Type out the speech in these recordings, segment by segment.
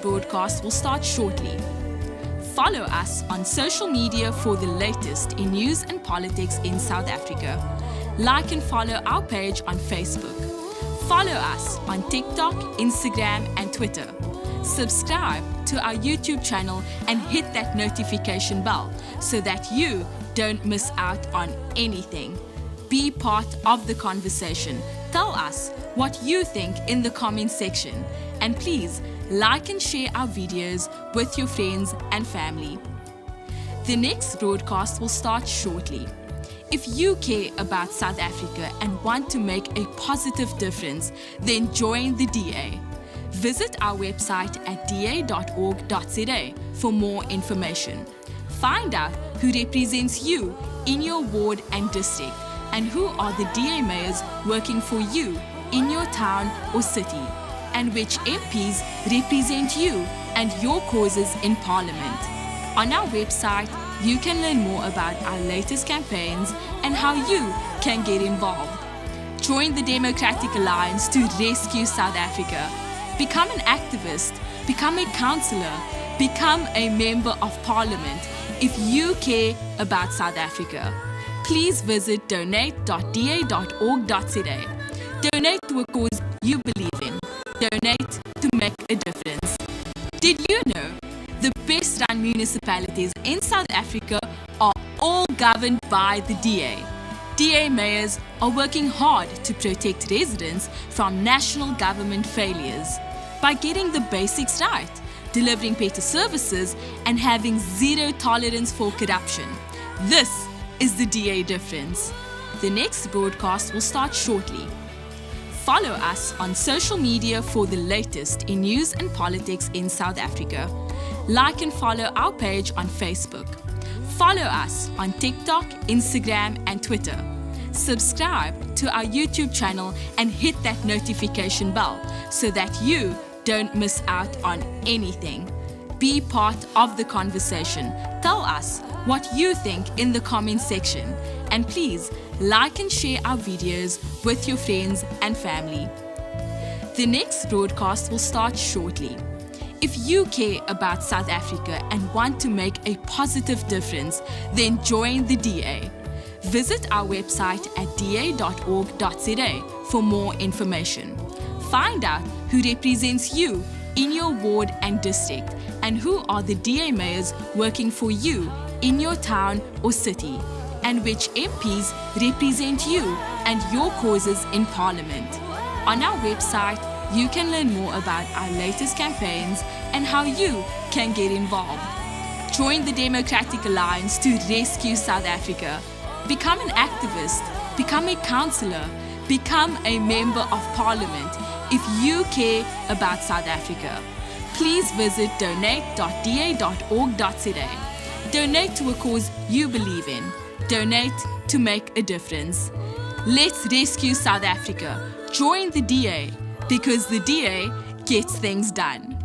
next broadcast will start shortly. Follow us on social media for the latest in news and politics in South Africa. Like and follow our page on Facebook. Follow us on TikTok, Instagram, and Twitter. Subscribe to our YouTube channel and hit that notification bell so that you don't miss out on anything. Be part of the conversation. Tell us what you think in the comment section. And please like and share our videos with your friends and family. The next broadcast will start shortly. If you care about South Africa and want to make a positive difference, then join the DA. Visit our website at da.org.za for more information. Find out who represents you in your ward and district, and who are the DA mayors working for you in your town or city, and which MPs represent you and your causes in Parliament. On our website, you can learn more about our latest campaigns and how you can get involved. Join the Democratic Alliance to rescue South Africa. Become an activist, become a councillor, become a member of Parliament if you care about South Africa. Please visit donate.da.org.za. Donate to a cause you believe in. Donate to make a difference. Did you know the best run municipalities in South Africa are all governed by the DA? DA mayors are working hard to protect residents from national government failures by getting the basics right, delivering better services, and having zero tolerance for corruption. This is the DA difference. The next broadcast will start shortly. Follow us on social media for the latest in news and politics in South Africa. Like and follow our page on Facebook. Follow us on TikTok, Instagram, and Twitter. Subscribe to our YouTube channel and hit that notification bell so that you don't miss out on anything. Be part of the conversation. Tell us what you think in the comment section. And please like and share our videos with your friends and family. The next broadcast will start shortly. If you care about South Africa and want to make a positive difference, then join the DA. Visit our website at da.org.za for more information. Find out who represents you in your ward and district, and who are the DA mayors working for you in your town or city, and which MPs represent you and your causes in Parliament. On our website, you can learn more about our latest campaigns and how you can get involved. Join the Democratic Alliance to rescue South Africa. Become an activist, become a councillor, become a member of Parliament if you care about South Africa. Please visit donate.da.org.za. Donate to a cause you believe in. Donate to make a difference. Let's rescue South Africa. Join the DA, because the DA gets things done.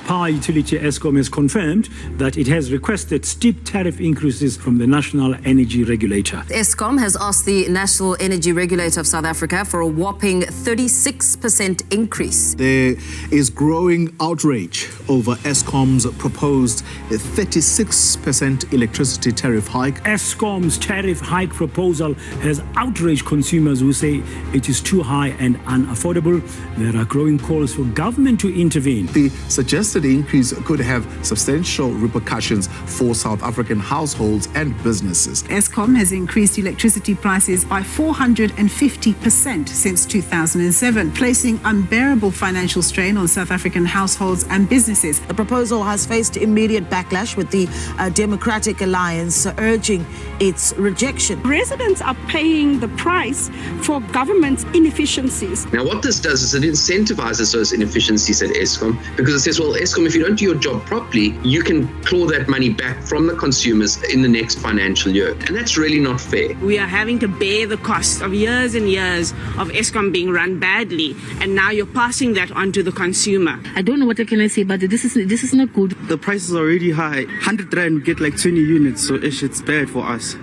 Power utility Eskom has confirmed that it has requested steep tariff increases from the National Energy Regulator. Eskom has asked the National Energy Regulator of South Africa for a whopping 36% increase. There is growing outrage over Eskom's proposed 36% electricity tariff hike. Eskom's tariff hike proposal has outraged consumers who say it is too high and unaffordable. There are growing calls for government to intervene. The suggested increase could have substantial repercussions for South African households and businesses. Eskom has increased electricity prices by 450% since 2007, placing unbearable financial strain on South African households and businesses. The proposal has faced immediate backlash, with the Democratic Alliance urging its rejection. Residents are paying the price for government's inefficiencies. Now, what this does is it incentivizes those inefficiencies at Eskom, because it says, well, Eskom Eskom, if you don't do your job properly, you can claw that money back from the consumers in the next financial year. And that's really not fair. We are having to bear the cost of years and years of Eskom being run badly, and now you're passing that on to the consumer. I don't know what I can say, but this is not good. The prices are already high. 100 rand, we get like 20 units, so it's bad for us.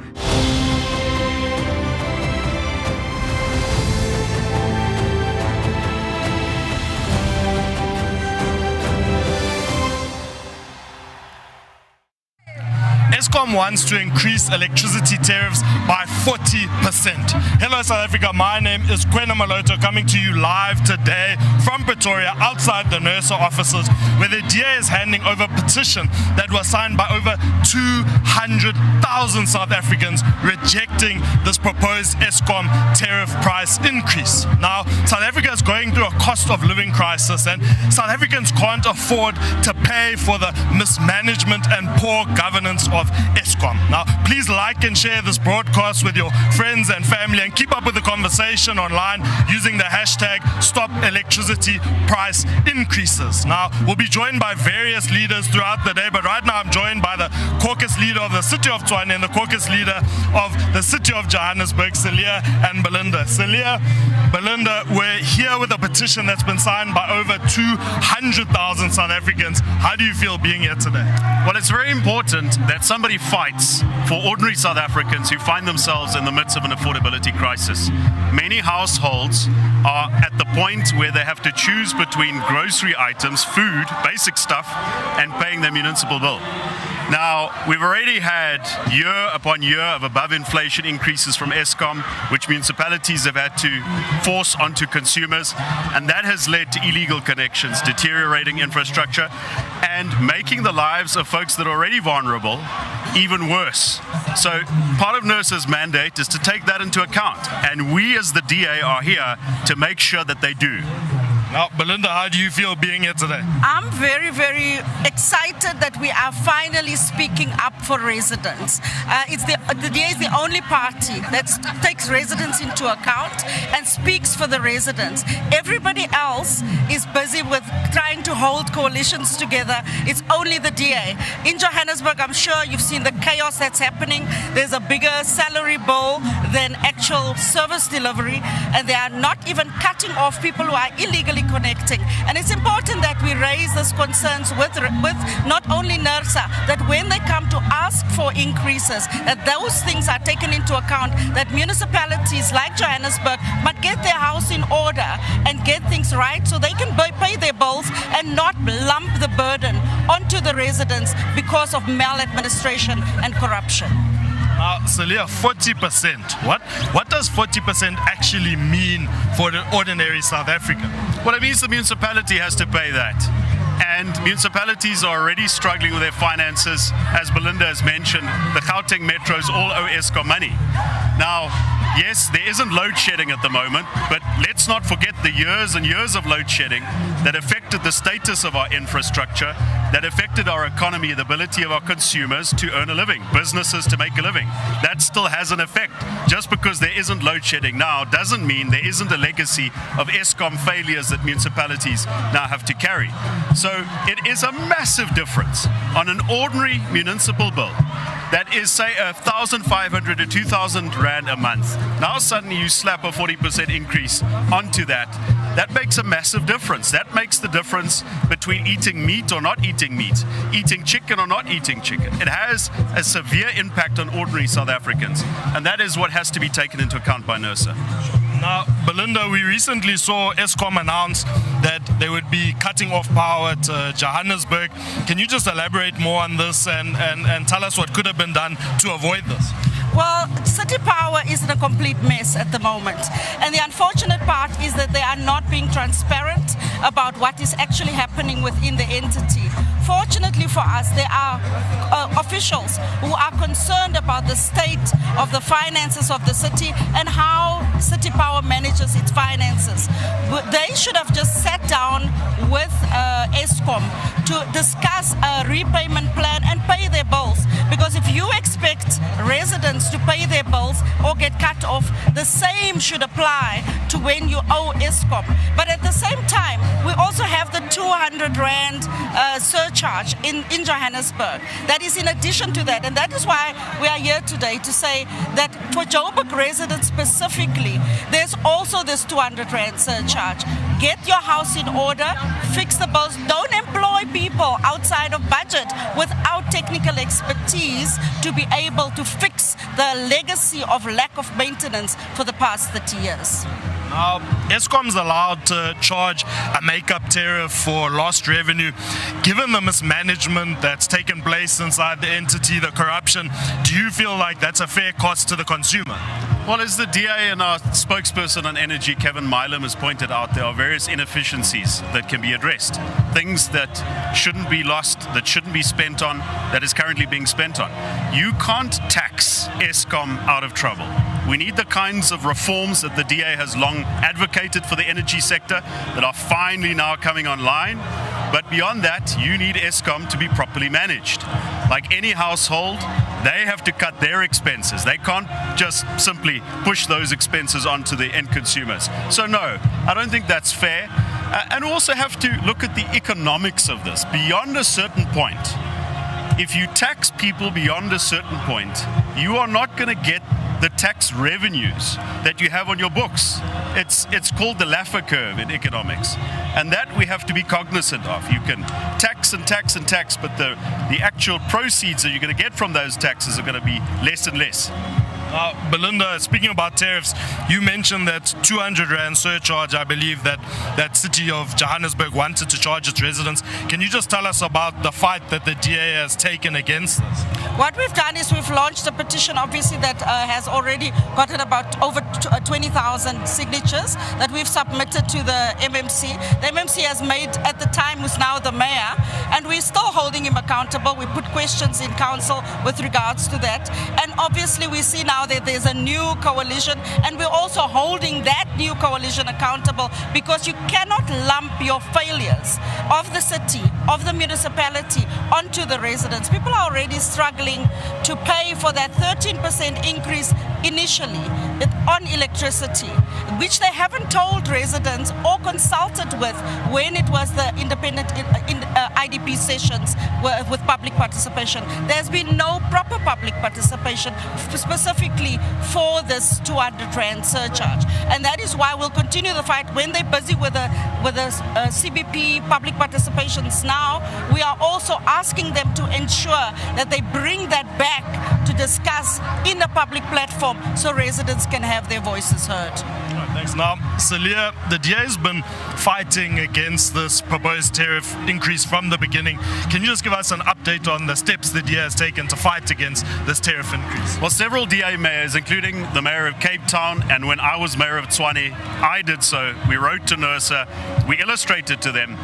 Eskom wants to increase electricity tariffs by 40%. Hello South Africa, my name is Kwena Maloto, coming to you live today from Pretoria outside the NERSA offices, where the DA is handing over a petition that was signed by over 200,000 South Africans rejecting this proposed Eskom tariff price increase. Now, South Africa is going through a cost of living crisis, and South Africans can't afford to pay for the mismanagement and poor governance of Eskom. Now, please like and share this broadcast with your friends and family, and keep up with the conversation online using the hashtag #StopElectricityPriceIncreases. Now, we'll be joined by various leaders throughout the day, but right now I'm joined by the caucus leader of the city of Tshwane and the caucus leader of the city of Johannesburg, Celia and Belinda. Celia, Belinda, we're here with a petition that's been signed by over 200,000 South Africans. How do you feel being here today? Well, it's very important that somebody fights for ordinary South Africans who find themselves in the midst of an affordability crisis. Many households are at the point where they have to choose between grocery items, food, basic stuff, and paying their municipal bill. Now, we've already had year upon year of above inflation increases from Eskom, which municipalities have had to force onto consumers, and that has led to illegal connections, deteriorating infrastructure, and making the lives of folks that are already vulnerable even worse. So part of NERSA's mandate is to take that into account, and we as the DA are here to make sure that they do. Now, Belinda, how do you feel being here today? I'm very, very excited that we are finally speaking up for residents. The DA is the only party that takes residents into account and speaks for the residents. Everybody else is busy with trying to hold coalitions together. It's only the DA. In Johannesburg, I'm sure you've seen the chaos that's happening. There's a bigger salary bill than actual service delivery, and they are not even cutting off people who are illegally connecting. And it's important that we raise these concerns with not only NERSA, that when they come to ask for increases, that those things are taken into account, that municipalities like Johannesburg must get their house in order and get things right so they can pay their bills and not lump the burden onto the residents because of maladministration and corruption. Now, Celia, 40%. What does 40% actually mean for the ordinary South African? Well, it means the municipality has to pay that. And municipalities are already struggling with their finances. As Belinda has mentioned, the Gauteng metros all owe Eskom money. Now, yes, there isn't load shedding at the moment, but let's not forget the years and years of load shedding that affected the status of our infrastructure, that affected our economy, the ability of our consumers to earn a living, businesses to make a living. That still has an effect. Just because there isn't load shedding now doesn't mean there isn't a legacy of Eskom failures that municipalities now have to carry. So it is a massive difference on an ordinary municipal bill that is, say, 1,500 to 2,000 rand a month. Now suddenly you slap a 40% increase onto that. That makes a massive difference. That makes the difference between eating meat or not eating meat, eating chicken or not eating chicken. It has a severe impact on ordinary South Africans, and that is what has to be taken into account by NERSA. Now, Belinda, we recently saw Eskom announce that they would be cutting off power to Johannesburg. Can you just elaborate more on this and tell us what could have been done to avoid this? Well, City Power is in a complete mess at the moment. And the unfortunate part is that they are not being transparent about what is actually happening within the entity. Fortunately for us, there are officials who are concerned about the state of the finances of the city and how City Power manages its finances. They should have just sat down with Eskom to discuss a repayment plan and pay their bills. Because if you expect residents to pay their bills or get cut off, the same should apply to when you owe Eskom. But at the same time, we also have the 200 Rand surcharge in Johannesburg. That is in addition to that. And that is why we are here today to say that for Joburg residents specifically, there's also this 200 Rand surcharge. Get your house in order, fix the bills. Don't employ people outside of budget without technical expertise to be able to fix the legacy of lack of maintenance for the past 30 years. Now, Eskom's allowed to charge a make-up tariff for lost revenue. Given the mismanagement that's taken place inside the entity, the corruption, do you feel like that's a fair cost to the consumer? Well, as the DA and our spokesperson on energy, Kevin Milam, has pointed out, there are various inefficiencies that can be addressed. Things that shouldn't be lost, that shouldn't be spent on, that is currently being spent on. You can't tax Eskom out of trouble. We need the kinds of reforms that the DA has long advocated for the energy sector that are finally now coming online. But beyond that, you need Eskom to be properly managed. Like any household, they have to cut their expenses. They can't just simply push those expenses onto the end consumers. So no, I don't think that's fair. And we also have to look at the economics of this. Beyond a certain point, if you tax people beyond a certain point, you are not going to get the tax revenues that you have on your books. It's called the Laffer curve in economics. And that we have to be cognizant of. You can tax and tax and tax, but the actual proceeds that you're going to get from those taxes are going to be less and less. Belinda, speaking about tariffs, you mentioned that 200 Rand surcharge, I believe that city of Johannesburg wanted to charge its residents. Can you just tell us about the fight that the DA has taken against this? What we've done is we've launched a petition, obviously, that has already gotten about over 20,000 signatures that we've submitted to the MMC. The MMC has made, at the time, who's now the mayor, and we're still holding him accountable. We put questions in council with regards to that. And obviously, we see now that there's a new coalition, and we're also holding that new coalition accountable, because you cannot lump your failures of the city, of the municipality, onto the residents. People are already struggling to pay for that 13% increase initially on electricity, which they haven't told residents or consulted with when it was the independent IDP sessions with public participation. There's been no proper public participation specifically for this 200 Rand surcharge. And that is why we'll continue the fight. When they're busy with the CBP public participations now, we are also asking them to ensure that they bring that back to discuss in a public platform so residents can have their voices heard. Thanks. Now, Celia, the DA has been fighting against this proposed tariff increase from the beginning. Can you just give us an update on the steps the DA has taken to fight against this tariff increase? Well, several DA mayors, including the mayor of Cape Town, and when I was mayor of Tshwane, I did so. We wrote to NERSA, we illustrated to them,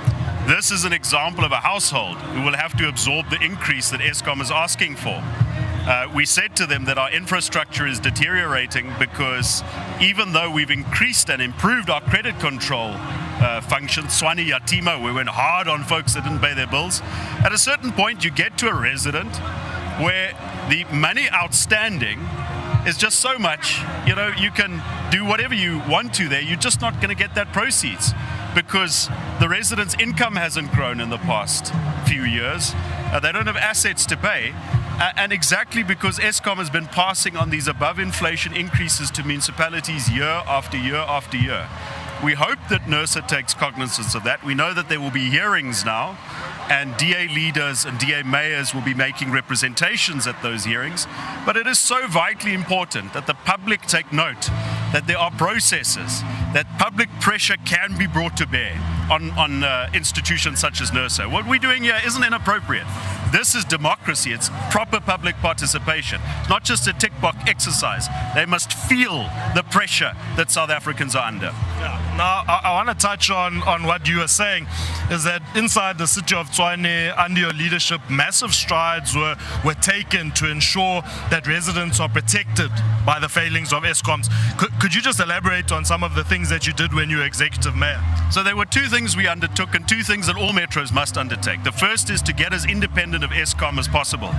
this is an example of a household who will have to absorb the increase that Eskom is asking for. We said to them that our infrastructure is deteriorating because even though we've increased and improved our credit control functions, Tshwane Yatima, we went hard on folks that didn't pay their bills. At a certain point, you get to a resident where the money outstanding is just so much, you can do whatever you want to there, you're just not going to get that proceeds because the resident's income hasn't grown in the past few years. They don't have assets to pay. And exactly because Eskom has been passing on these above inflation increases to municipalities year after year after year. We hope that NERSA takes cognizance of that. We know that there will be hearings now, and DA leaders and DA mayors will be making representations at those hearings. But it is so vitally important that the public take note that there are processes, that public pressure can be brought to bear on institutions such as NERSA. What we're doing here isn't inappropriate. This is democracy. It's proper public participation. It's not just a tick box exercise. They must feel the pressure that South Africans are under. Yeah. Now, I want to touch on what you were saying, is that inside the city of Tshwane, under your leadership, massive strides were taken to ensure that residents are protected by the failings of Eskom's. Could you just elaborate on some of the things things that you did when you were executive mayor? So there were two things we undertook and two things that all metros must undertake. The first is to get as independent of Eskom as possible.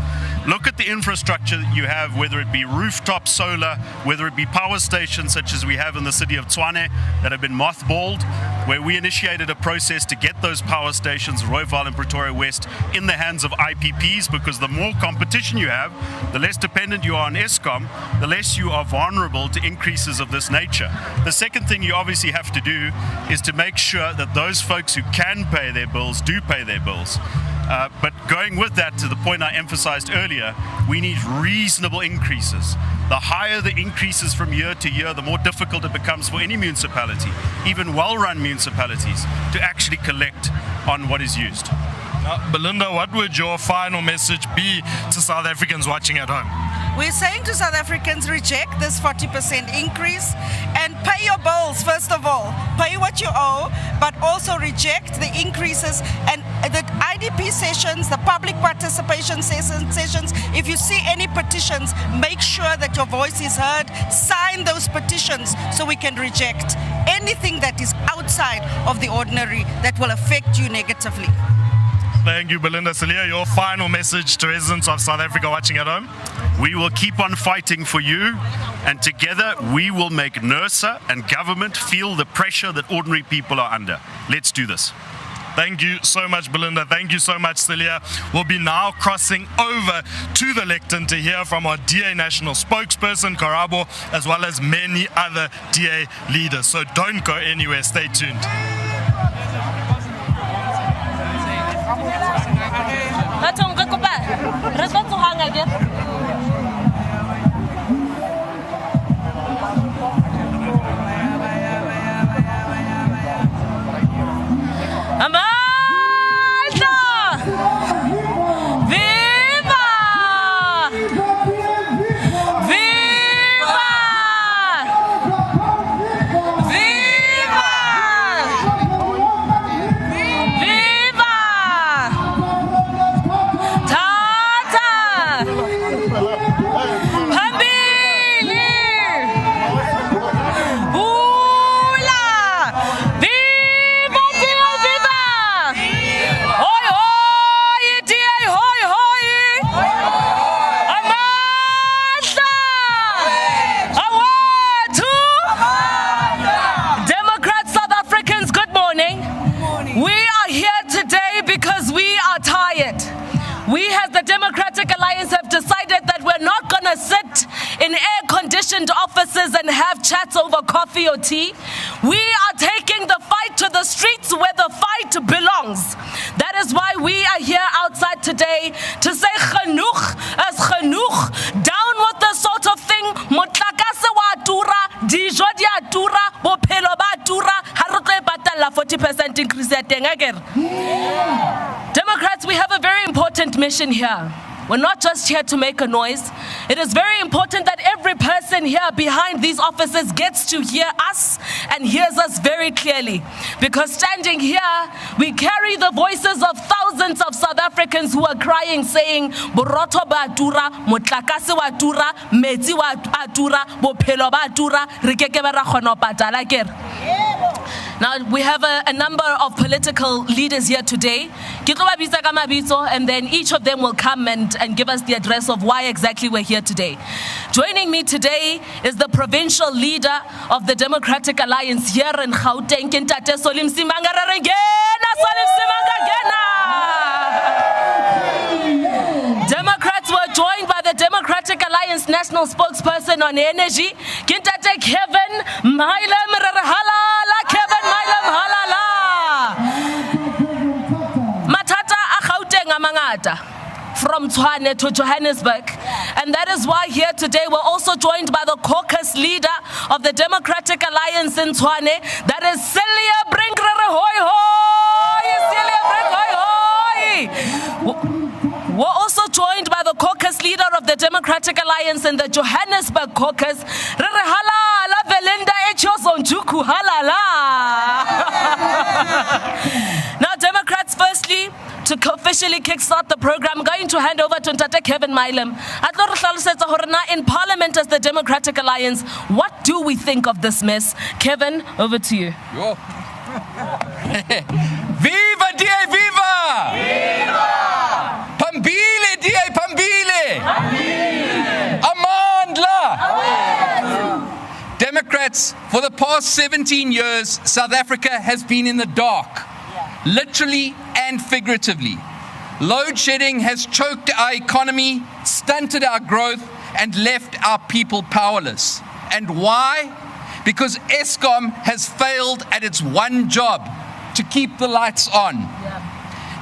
Look at the infrastructure that you have, whether it be rooftop solar, whether it be power stations such as we have in the city of Tshwane that have been mothballed, where we initiated a process to get those power stations, Rooival and Pretoria West, in the hands of IPPs, because the more competition you have, the less dependent you are on Eskom, the less you are vulnerable to increases of this nature. The second thing you obviously have to do is to make sure that those folks who can pay their bills do pay their bills. But going with that, to the point I emphasized earlier, we need reasonable increases. The higher the increases from year to year, the more difficult it becomes for any municipality, even well-run municipalities, to actually collect on what is used. Now, Belinda, what would your final message be to South Africans watching at home? We're saying to South Africans, reject this 40% increase and pay your bills, first of all. Pay what you owe, but also reject the increases and the IDP sessions, the public participation sessions. If you see any petitions, make sure that your voice is heard. Sign those petitions so we can reject anything that is outside of the ordinary that will affect you negatively. Thank you, Belinda. Celia, your final message to residents of South Africa watching at home? We will keep on fighting for you, and together we will make NERSA and government feel the pressure that ordinary people are under. Let's do this. Thank you so much, Belinda. Thank you so much, Celia. We'll be now crossing over to the lectern to hear from our DA national spokesperson, Karabo, as well as many other DA leaders. So don't go anywhere. Stay tuned. We as the Democratic Alliance have decided that we're not going to sit in air-conditioned offices and have chats over coffee or tea. We are taking the fight to the streets where the fight belongs. That is why we are here outside today to say genoeg is genoeg. Down with the sort of thing, motlakase wa tura, dijo di a tura, bophelo ba tura, ha re tlo e patala 40% increase ya teng akere. Democrats, we have a very important mission here. We're not just here to make a noise. It is very important that every person here behind these offices gets to hear us and hears us very clearly. Because standing here, we carry the voices of thousands of South Africans who are crying, saying, Boroto ba tura, motlakase wa tura, metsi wa tura, bophelo ba tura, re keke ba ra kgona ho patala akere. Now, we have a number of political leaders here today. And then each of them will come and give us the address of why exactly we're here today. Joining me today is the provincial leader of the Democratic Alliance here in Gauteng, Ntate Solim Simanga Rarengena, Solim Simanga. Democrats were joined by the Democratic Alliance national spokesperson on energy, Ntate Kevin Mailam Rarhala, Kevin Mailam Halala. Matata a Gauteng a mangata, from Tshwane to Johannesburg. And that is why here today we're also joined by the caucus leader of the Democratic Alliance in Tshwane, that is Celia Brinkrere Hoi Hoi. Celia Brink Hoi Hoi. We're also joined by the caucus leader of the Democratic Alliance in the Johannesburg caucus, Rere Halala Belinda Echosonjuku Halala. Now, Democrats, firstly, to officially kickstart the program, I'm going to hand over to Ntate Kevin Mailem. In Parliament as the Democratic Alliance, what do we think of this mess? Kevin, over to you. Viva DA, viva! Viva! Pambile DA, pambile! Amandla! Democrats, for the past 17 years, South Africa has been in the dark, literally and figuratively. Load shedding has choked our economy, stunted our growth, and left our people powerless. And why? Because Eskom has failed at its one job, to keep the lights on.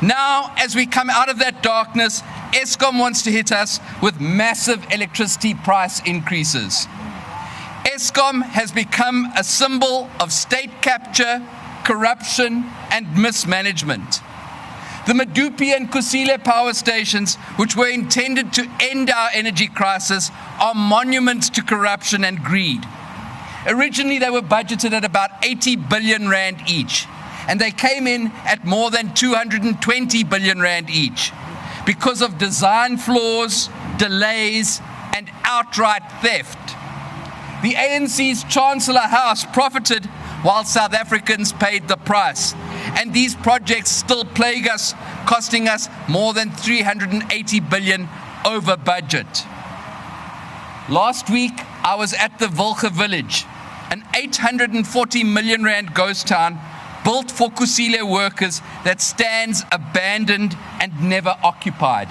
Now, as we come out of that darkness, Eskom wants to hit us with massive electricity price increases. Eskom has become a symbol of state capture, corruption, and mismanagement. The Medupi and Kusile power stations, which were intended to end our energy crisis, are monuments to corruption and greed. Originally, they were budgeted at about 80 billion rand each, and they came in at more than 220 billion rand each because of design flaws, delays, and outright theft. The ANC's Chancellor House profited while South Africans paid the price, and these projects still plague us, costing us more than 380 billion over budget. Last week, I was at the Wilge village, an 840 million rand ghost town built for Kusile workers that stands abandoned and never occupied.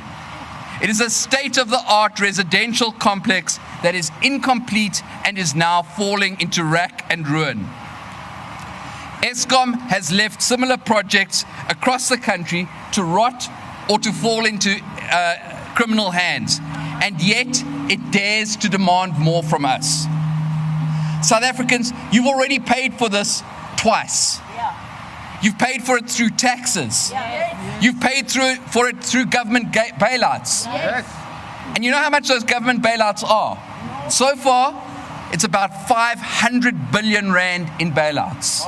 It is a state-of-the-art residential complex that is incomplete and is now falling into rack and ruin. Eskom has left similar projects across the country to rot or to fall into criminal hands, and yet it dares to demand more from us. South Africans, you've already paid for this twice. You've paid for it through taxes. You've paid for it through government bailouts. And you know how much those government bailouts are? So far, it's about 500 billion rand in bailouts.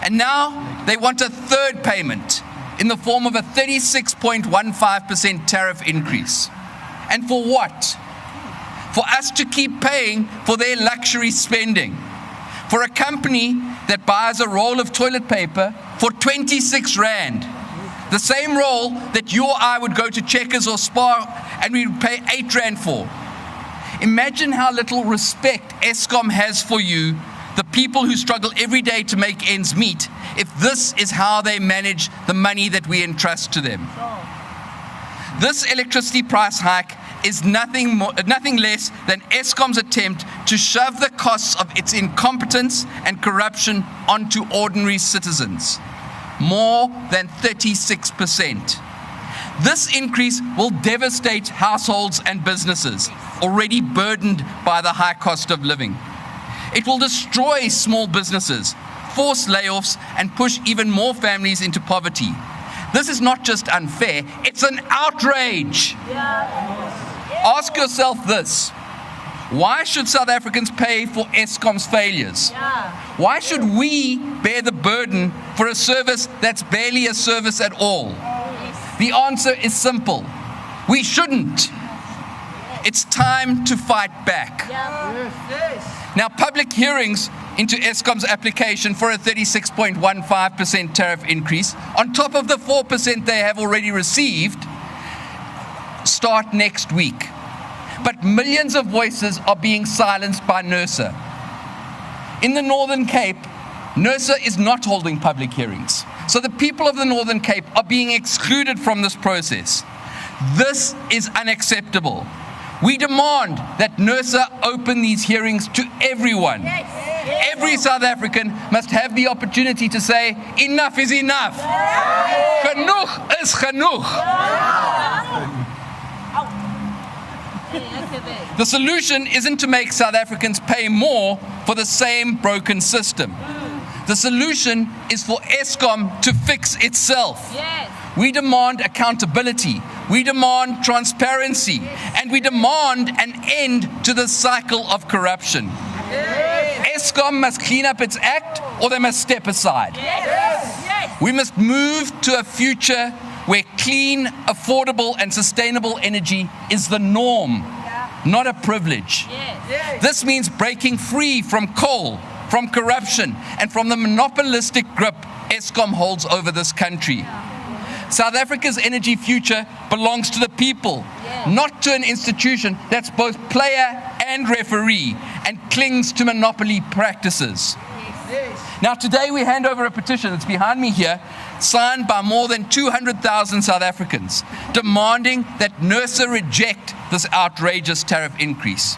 And now they want a third payment in the form of a 36.15% tariff increase. And for what? For us to keep paying for their luxury spending. For a company that buys a roll of toilet paper for 26 rand, the same roll that you or I would go to Checkers or Spar and we would pay 8 rand for. Imagine how little respect Eskom has for you, the people who struggle every day to make ends meet, if this is how they manage the money that we entrust to them. This electricity price hike is nothing less than Eskom's attempt to shove the costs of its incompetence and corruption onto ordinary citizens. More than 36%. This increase will devastate households and businesses, already burdened by the high cost of living. It will destroy small businesses, force layoffs, and push even more families into poverty. This is not just unfair, it's an outrage. Ask yourself this: why should South Africans pay for Eskom's failures? Why should we bear the burden for a service that's barely a service at all? The answer is simple: we shouldn't. It's time to fight back. Now, public hearings into Eskom's application for a 36.15% tariff increase, on top of the 4% they have already received, start next week. But millions of voices are being silenced by NERSA. In the Northern Cape, NERSA is not holding public hearings. So the people of the Northern Cape are being excluded from this process. This is unacceptable. We demand that NERSA open these hearings to everyone. Every South African must have the opportunity to say, enough is enough. Genoeg is genoeg. The solution isn't to make South Africans pay more for the same broken system. The solution is for Eskom to fix itself. We demand accountability, we demand transparency, and we demand an end to the cycle of corruption. Eskom must clean up its act, or they must step aside. We must move to a future where clean, affordable and sustainable energy is the norm, not a privilege. This means breaking free from coal, from corruption and from the monopolistic grip Eskom holds over this country. South Africa's energy future belongs to the people, not to an institution that's both player and referee and clings to monopoly practices. Now today we hand over a petition that's behind me here, signed by more than 200,000 South Africans, demanding that NERSA reject this outrageous tariff increase.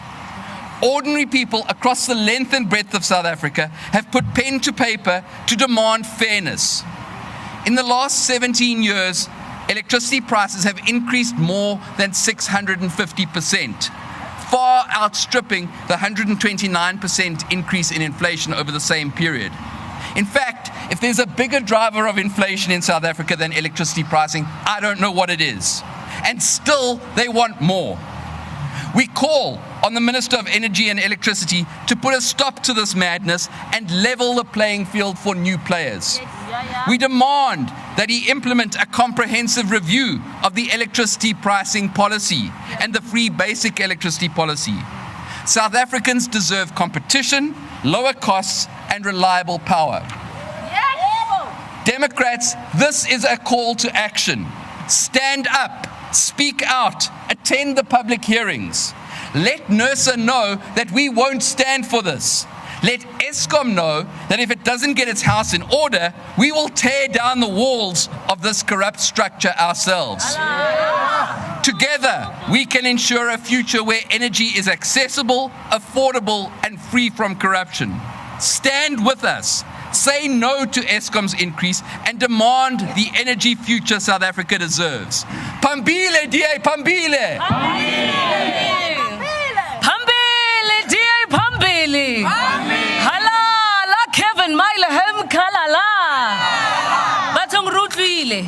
Ordinary people across the length and breadth of South Africa have put pen to paper to demand fairness. In the last 17 years, electricity prices have increased more than 650%, far outstripping the 129% increase in inflation over the same period. In fact, if there's a bigger driver of inflation in South Africa than electricity pricing, I don't know what it is. And still, they want more. We call on the Minister of Energy and Electricity to put a stop to this madness and level the playing field for new players. We demand that he implement a comprehensive review of the electricity pricing policy and the free basic electricity policy. South Africans deserve competition, lower costs, and reliable power. Democrats, this is a call to action. Stand up, speak out, attend the public hearings. Let NERSA know that we won't stand for this. Let Eskom know that if it doesn't get its house in order, we will tear down the walls of this corrupt structure ourselves. Together, we can ensure a future where energy is accessible, affordable, and free from corruption. Stand with us. Say no to Eskom's increase and demand the energy future South Africa deserves. Phambili, DA, phambili! Phambili, DA, phambili! Halala, Kevin, Mailehem, Kalala! Batong Rutlwile,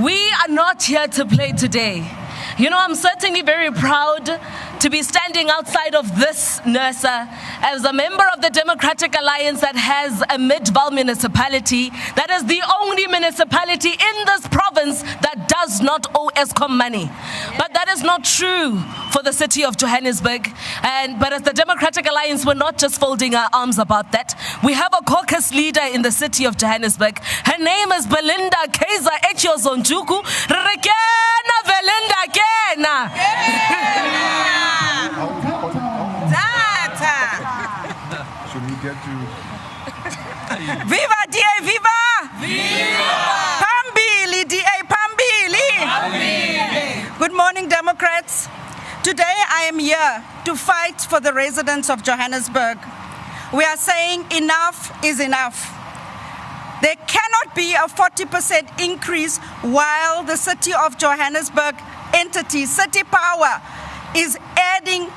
we are not here to play today. You know, I'm certainly very proud to be standing outside of this NERSA as a member of the Democratic Alliance that has a mid-Val municipality, that is the only municipality in this province that does not owe Eskom money. But that is not true for the city of Johannesburg. But as the Democratic Alliance, we're not just folding our arms about that. We have a caucus leader in the city of Johannesburg. Her name is Belinda Kaiser Echozonjuku. Rekena Belinda Kena. Should we get to... Viva DA, viva! Viva! Phambili, DA, phambili! Good morning, Democrats. Today I am here to fight for the residents of Johannesburg. We are saying enough is enough. There cannot be a 40% increase while the city of Johannesburg entity, City Power, is adding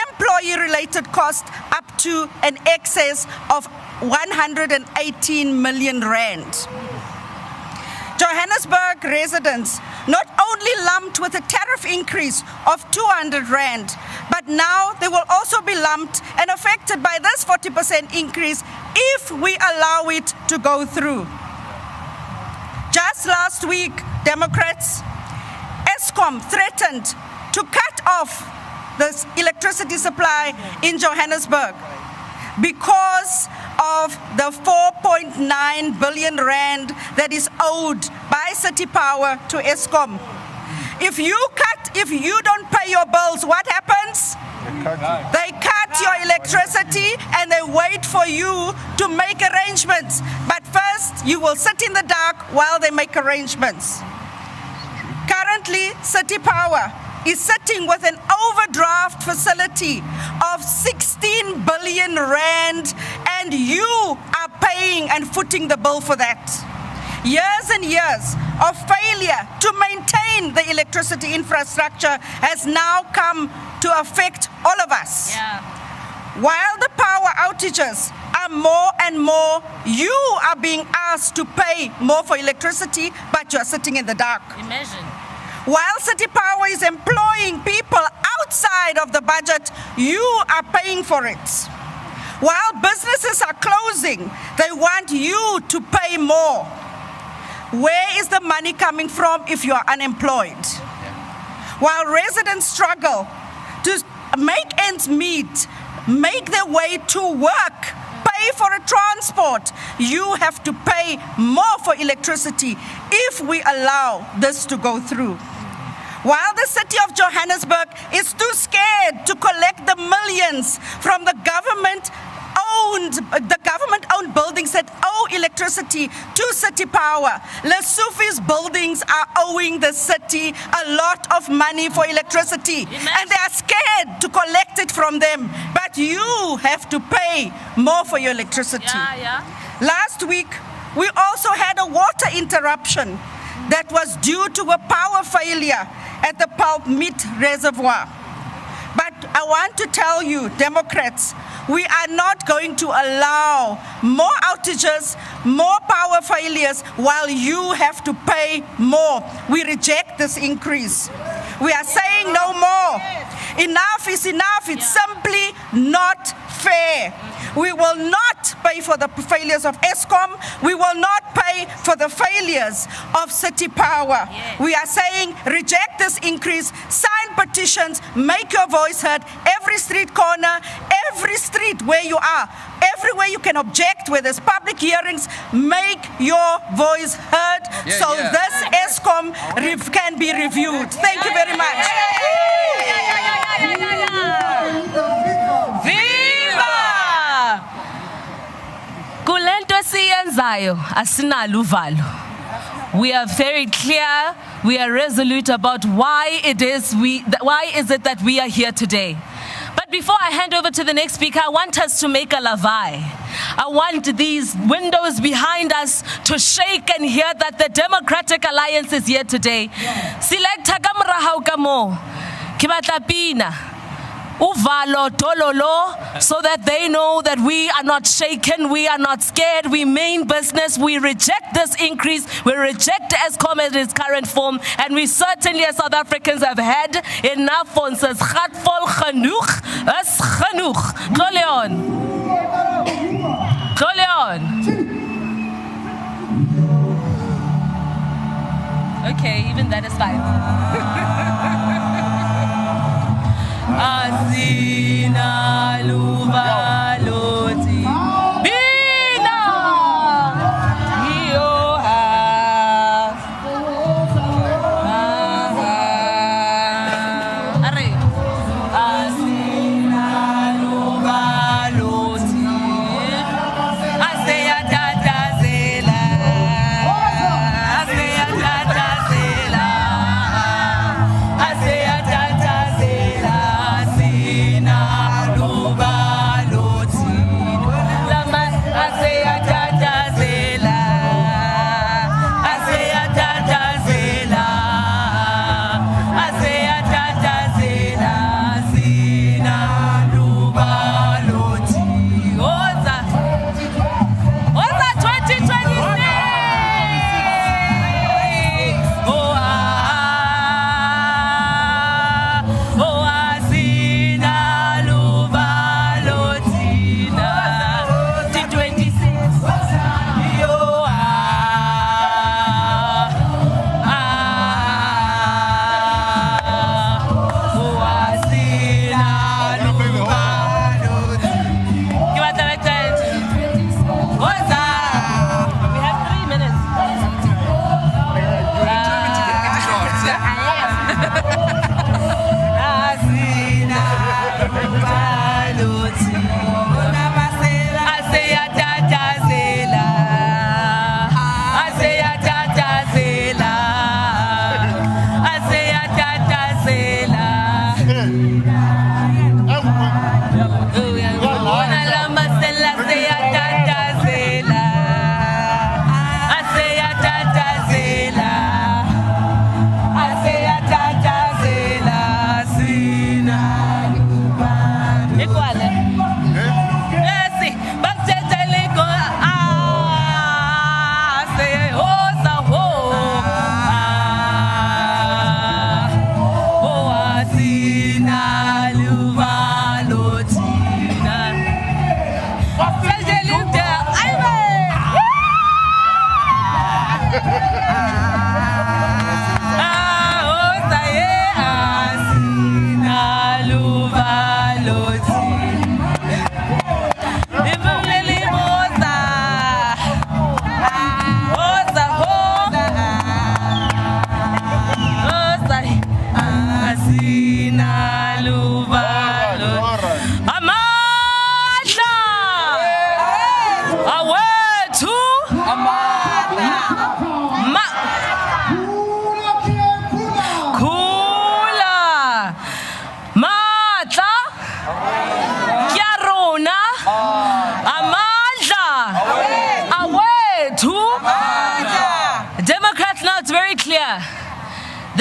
employee-related costs up to an excess of 118 million rand. Johannesburg residents not only lumped with a tariff increase of 200 rand, but now they will also be lumped and affected by this 40% increase if we allow it to go through. Just last week, Democrats, Eskom threatened to cut off the electricity supply in Johannesburg because of the 4.9 billion rand that is owed by City Power to Eskom. If you don't pay your bills, what happens? They cut your electricity and they wait for you to make arrangements. But first, you will sit in the dark while they make arrangements. Currently, City Power is sitting with an overdraft facility of 16 billion rand, and you are paying and footing the bill for that. Years and years of failure to maintain the electricity infrastructure has now come to affect all of us. While the power outages are more and more, you are being asked to pay more for electricity, but you are sitting in the dark. Imagine. While City Power is employing people outside of the budget, you are paying for it. While businesses are closing, they want you to pay more. Where is the money coming from if you are unemployed? While residents struggle to make ends meet, make their way to work, pay for a transport, you have to pay more for electricity if we allow this to go through. While the city of Johannesburg is too scared to collect the millions from the government-owned buildings that owe electricity to City Power, Lesotho's buildings are owing the city a lot of money for electricity, and they are scared to collect it from them. But you have to pay more for your electricity. Last week, we also had a water interruption that was due to a power failure at the Pulp Meat Reservoir. But I want to tell you, Democrats, we are not going to allow more outages, more power failures, while you have to pay more. We reject this increase. We are saying no more. Enough is enough. It's simply not fair. We will not pay for the failures of Eskom. We will not pay for the failures of City Power. We are saying reject this increase, sign petitions, make your voice heard. Every street corner, every street where you are, everywhere you can object, where there's public hearings, make your voice heard so this Eskom can be reviewed. Thank you very much. Kulento siyenzayo asinalo uvalo. We are very clear, we are resolute about why is it that we are here today. But before I hand over to the next speaker, I want us to make a lavai. I want these windows behind us to shake and hear that the Democratic Alliance is here today. Selecta kamrahau kamo, kibatla pina. Uvalo tololo, so that they know that we are not shaken, we are not scared, we mean business, we reject this increase, we reject Eskom in its current form, and we certainly as South Africans have had enough ons is gatvol genoeg, is genoeg. Kloleon. Okay, even that is fine. Asina luvaloti bina ioha are asina luvaloti aseya tatazela aseya tatazela aseya tatazela Luva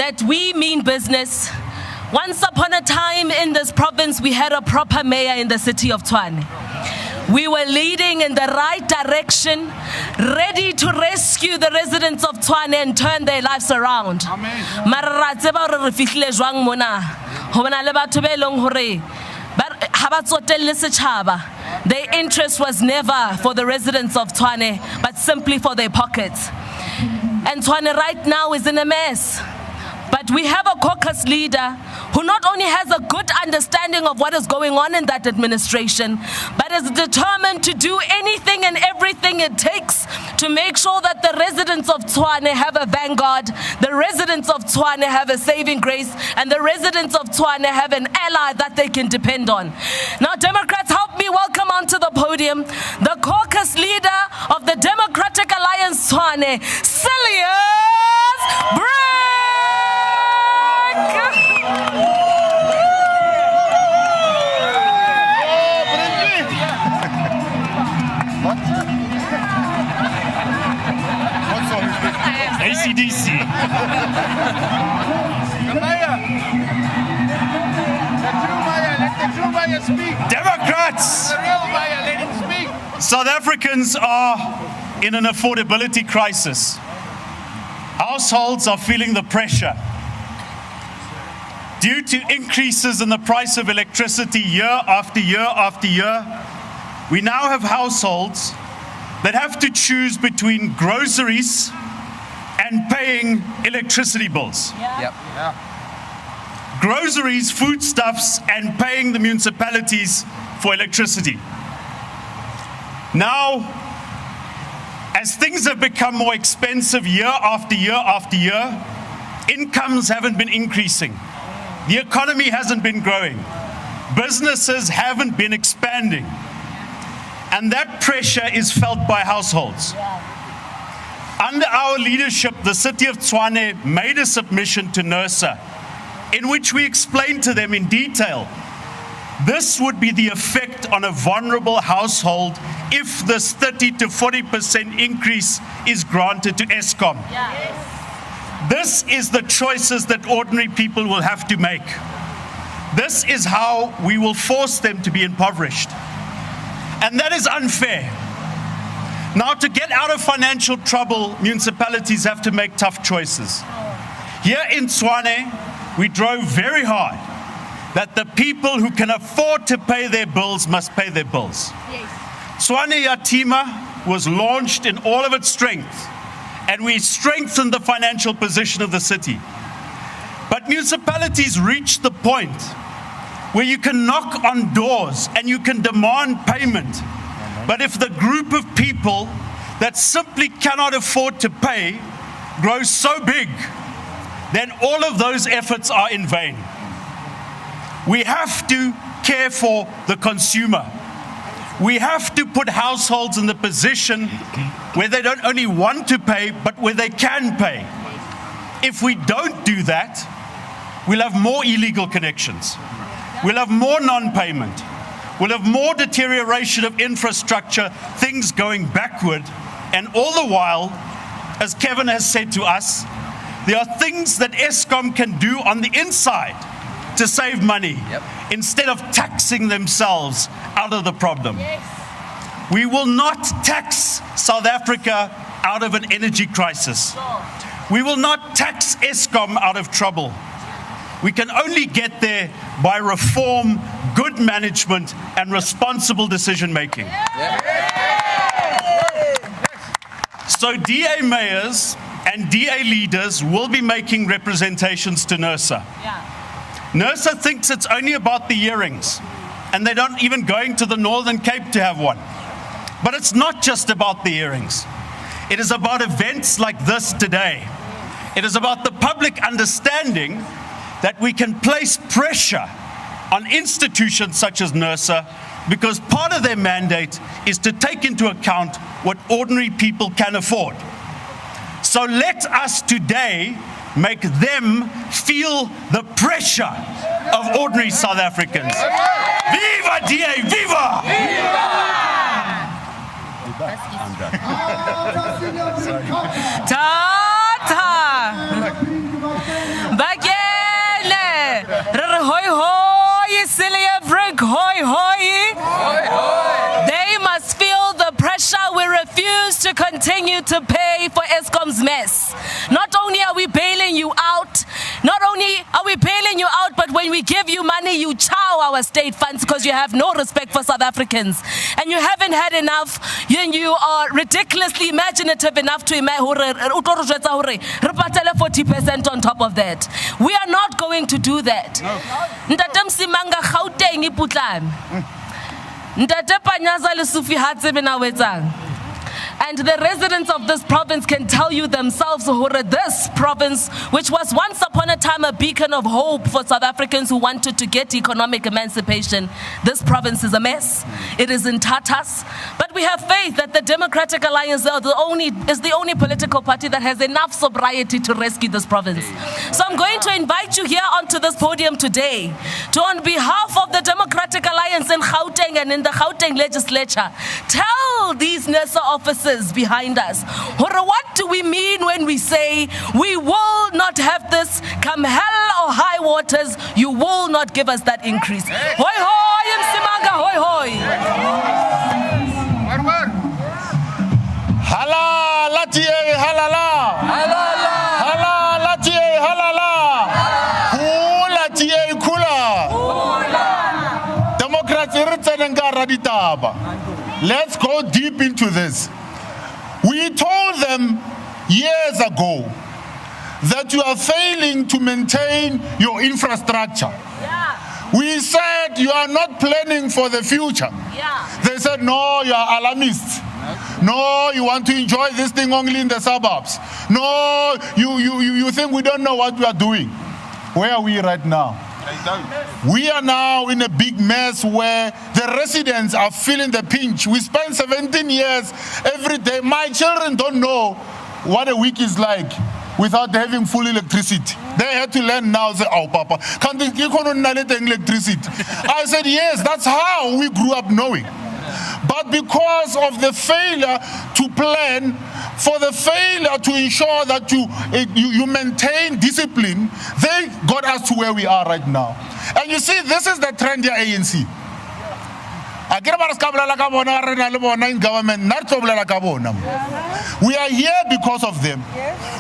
that we mean business. Once upon a time in this province, we had a proper mayor in the city of Tshwane. We were leading in the right direction, ready to rescue the residents of Tshwane and turn their lives around. Their interest was never for the residents of Tshwane, but simply for their pockets. And Tshwane right now is in a mess. But we have a caucus leader who not only has a good understanding of what is going on in that administration, but is determined to do anything and everything it takes to make sure that the residents of Tshwane have a vanguard, the residents of Tshwane have a saving grace, and the residents of Tshwane have an ally that they can depend on. Now, Democrats, help me welcome onto the podium the caucus leader of the Democratic Alliance Tshwane, Silius ACDC. Democrats! South Africans are in an affordability crisis. Households are feeling the pressure. Due to increases in the price of electricity year after year after year, we now have households that have to choose between groceries and paying electricity bills. Groceries, foodstuffs, and paying the municipalities for electricity. Now, as things have become more expensive year after year after year, incomes haven't been increasing. The economy hasn't been growing. Businesses haven't been expanding. And that pressure is felt by households. Under our leadership, the city of Tshwane made a submission to NERSA in which we explained to them in detail this would be the effect on a vulnerable household if this 30 to 40% increase is granted to Eskom. This is the choices that ordinary people will have to make. This is how we will force them to be impoverished. And that is unfair. Now, to get out of financial trouble, municipalities have to make tough choices. Here in Tshwane, we drove very hard that the people who can afford to pay their bills must pay their bills. Tshwane Yatima was launched in all of its strength, and we strengthened the financial position of the city. But municipalities reach the point where you can knock on doors and you can demand payment. But if the group of people that simply cannot afford to pay grows so big, then all of those efforts are in vain. We have to care for the consumer. We have to put households in the position where they don't only want to pay, but where they can pay. If we don't do that, we'll have more illegal connections. We'll have more non-payment. We'll have more deterioration of infrastructure, things going backward. And all the while, as Kevin has said to us, there are things that Eskom can do on the inside to save money instead of taxing themselves out of the problem. We will not tax South Africa out of an energy crisis. We will not tax Eskom out of trouble. We can only get there by reform, good management, and responsible decision making. So DA mayors and DA leaders will be making representations to NERSA. NERSA thinks it's only about the earrings, and they're not even going to the Northern Cape to have one. But it's not just about the earrings. It is about events like this today. It is about the public understanding that we can place pressure on institutions such as NERSA because part of their mandate is to take into account what ordinary people can afford. So let us today make them feel the pressure of ordinary South Africans. Viva DA, viva! Ta-ta! Maverick, hoi hoi. Hoi hoi. They must feel the pressure. We refuse to continue to pay for Eskom's mess. Not only are we bailing you out, but when we give you money, you chow our state funds because you have no respect for South Africans. And you haven't had enough, and you are ridiculously imaginative enough to imagine 40% on top of that. We are not going to do that. Ntate Msimanga Gauteng iputlame. Ntate Panyaza le Sufi hatse bena wetsang. And the residents of this province can tell you themselves, this province, which was once upon a time a beacon of hope for South Africans who wanted to get economic emancipation, this province is a mess. It is in tatters. But we have faith that the Democratic Alliance is the only political party that has enough sobriety to rescue this province. So I'm going to invite you here onto this podium today to, on behalf of the Democratic Alliance in Gauteng and in the Gauteng legislature, tell these NERSA officers behind us, what do we mean when we say we will not have this come hell or high waters? You will not give us that increase. Hoi hoi, Msimanga, hoi hoi. Hala latie halala. Hala latie halala. Kula tie kula. Democrats iritsenenga raditaba. Let's go deep into this. We told them years ago that you are failing to maintain your infrastructure. Yeah. We said you are not planning for the future. Yeah. They said, no, you are alarmists. No, you want to enjoy this thing only in the suburbs. No, you think we don't know what we are doing. Where are we right now? We are now in a big mess where the residents are feeling the pinch. We spend 17 years every day. My children don't know what a week is like without having full electricity. They had to learn now, say, oh, Papa, can't you electricity? I said, yes, that's how we grew up knowing. But because of the failure to plan, for the failure to ensure that you maintain discipline, they got us to where we are right now. And you see, this is the trend here, ANC. In government, we are here because of them.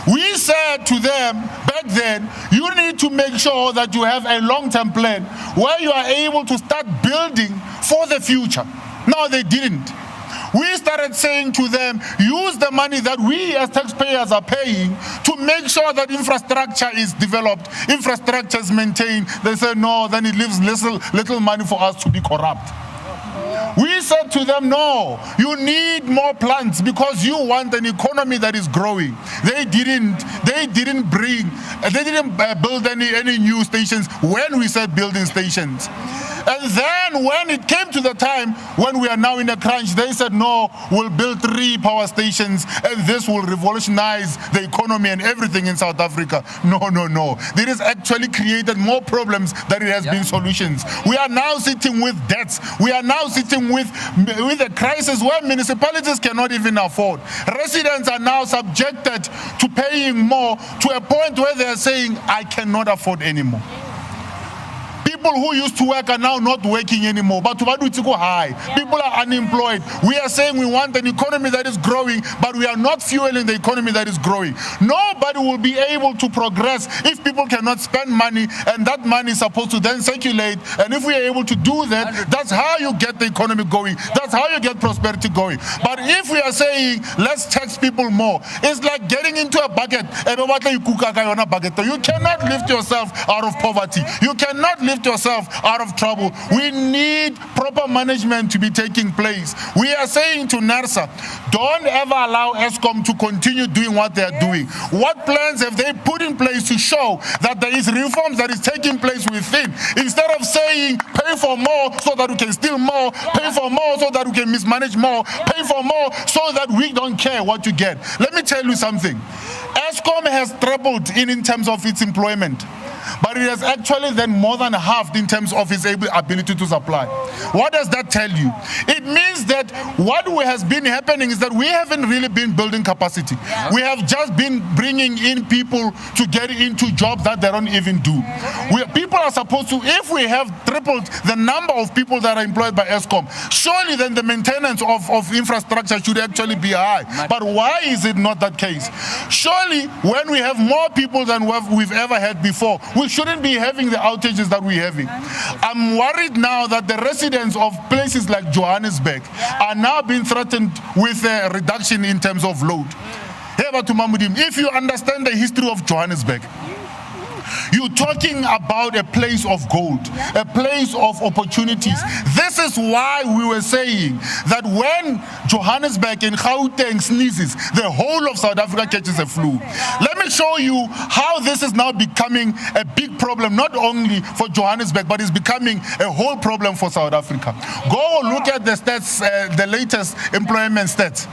We said to them back then, you need to make sure that you have a long-term plan where you are able to start building for the future. No, they didn't. We started saying to them, use the money that we as taxpayers are paying to make sure that infrastructure is developed, infrastructure is maintained. They said, no, then it leaves little money for us to be corrupt. We said to them, no, you need more plants because you want an economy that is growing. They didn't build any new stations when we said building stations. And then when it came to the time when we are now in a crunch, they said, no, we'll build 3 power stations and this will revolutionize the economy and everything in South Africa. No. It has actually created more problems than it has been solutions. We are now sitting with debts. We are now sitting with a crisis where municipalities cannot even afford. Residents are now subjected to paying more to a point where they are saying, I cannot afford anymore. People who used to work are now not working anymore. But people are unemployed. We are saying we want an economy that is growing, but we are not fueling the economy that is growing. Nobody will be able to progress if people cannot spend money, and that money is supposed to then circulate. And if we are able to do that, that's how you get the economy going. That's how you get prosperity going. But if we are saying, let's tax people more, it's like getting into a bucket. You cannot lift yourself out of poverty. You cannot lift yourself out of trouble. We need proper management to be taking place. We are saying to NERSA, don't ever allow Eskom to continue doing what they are doing. What plans have they put in place to show that there is reforms that is taking place within? Instead of saying, pay for more so that we can steal more, pay for more so that we can mismanage more, pay for more so that we don't care what you get. Let me tell you something. Eskom has tripled in terms of its employment. but it has actually then more than halved in terms of its ability to supply. What does that tell you? It means that what has been happening is that we haven't really been building capacity. We have just been bringing in people to get into jobs that they don't even do. People are supposed to, if we have tripled the number of people that are employed by Eskom, surely then the maintenance of infrastructure should actually be high. But why is it not that case? Surely when we have more people than we've ever had before, we shouldn't be having the outages that we're having. I'm worried now that the residents of places like Johannesburg are now being threatened with a reduction in terms of load. If you understand the history of Johannesburg, you're talking about a place of gold, a place of opportunities. This is why we were saying that when Johannesburg and Gauteng sneezes, the whole of South Africa catches a flu. Let me show you how this is now becoming a big problem, not only for Johannesburg, but it's becoming a whole problem for South Africa. Go look at the stats, the latest employment stats.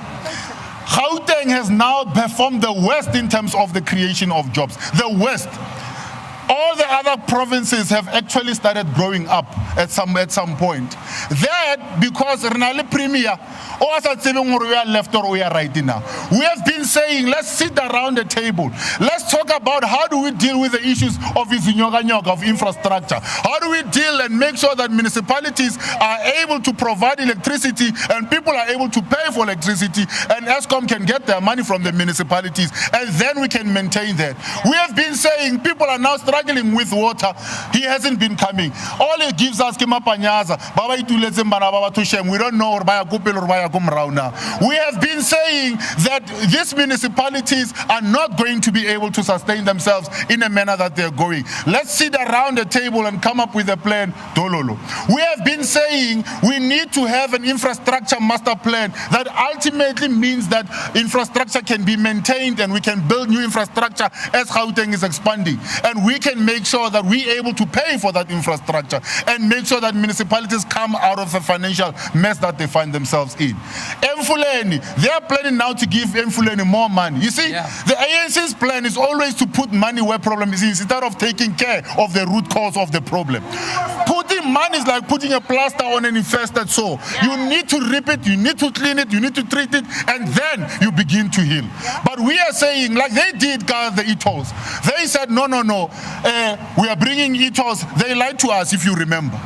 Gauteng has now performed the worst in terms of the creation of jobs. The worst. All the other provinces have actually started growing up at some point. That because Renale Premier, we are left or we are right now. We have been saying, let's sit around the table. Let's talk about how do we deal with the issues of infrastructure. How do we deal and make sure that municipalities are able to provide electricity and people are able to pay for electricity and Eskom can get their money from the municipalities and then we can maintain that. We have been saying people are now struggling with water. He hasn't been coming. All he gives us we don't know now. We have been saying that these municipalities are not going to be able to sustain themselves in a manner that they're going. Let's sit around the table and come up with a plan. We have been saying we need to have an infrastructure master plan that ultimately means that infrastructure can be maintained and we can build new infrastructure as Gauteng is expanding. And we can make sure that we're able to pay for that infrastructure and make sure that municipalities come out of the financial mess that they find themselves in. Mfuleni, they are planning now to give Mfuleni more money. You see, the ANC's plan is always to put money where problem is instead of taking care of the root cause of the problem. Putting money is like putting a plaster on an infested sore. You need to rip it, you need to clean it, you need to treat it, and then you begin to heal. But we are saying, like they did the e-tolls, they said, no, we are bringing e-tolls. They lied to us, if you remember.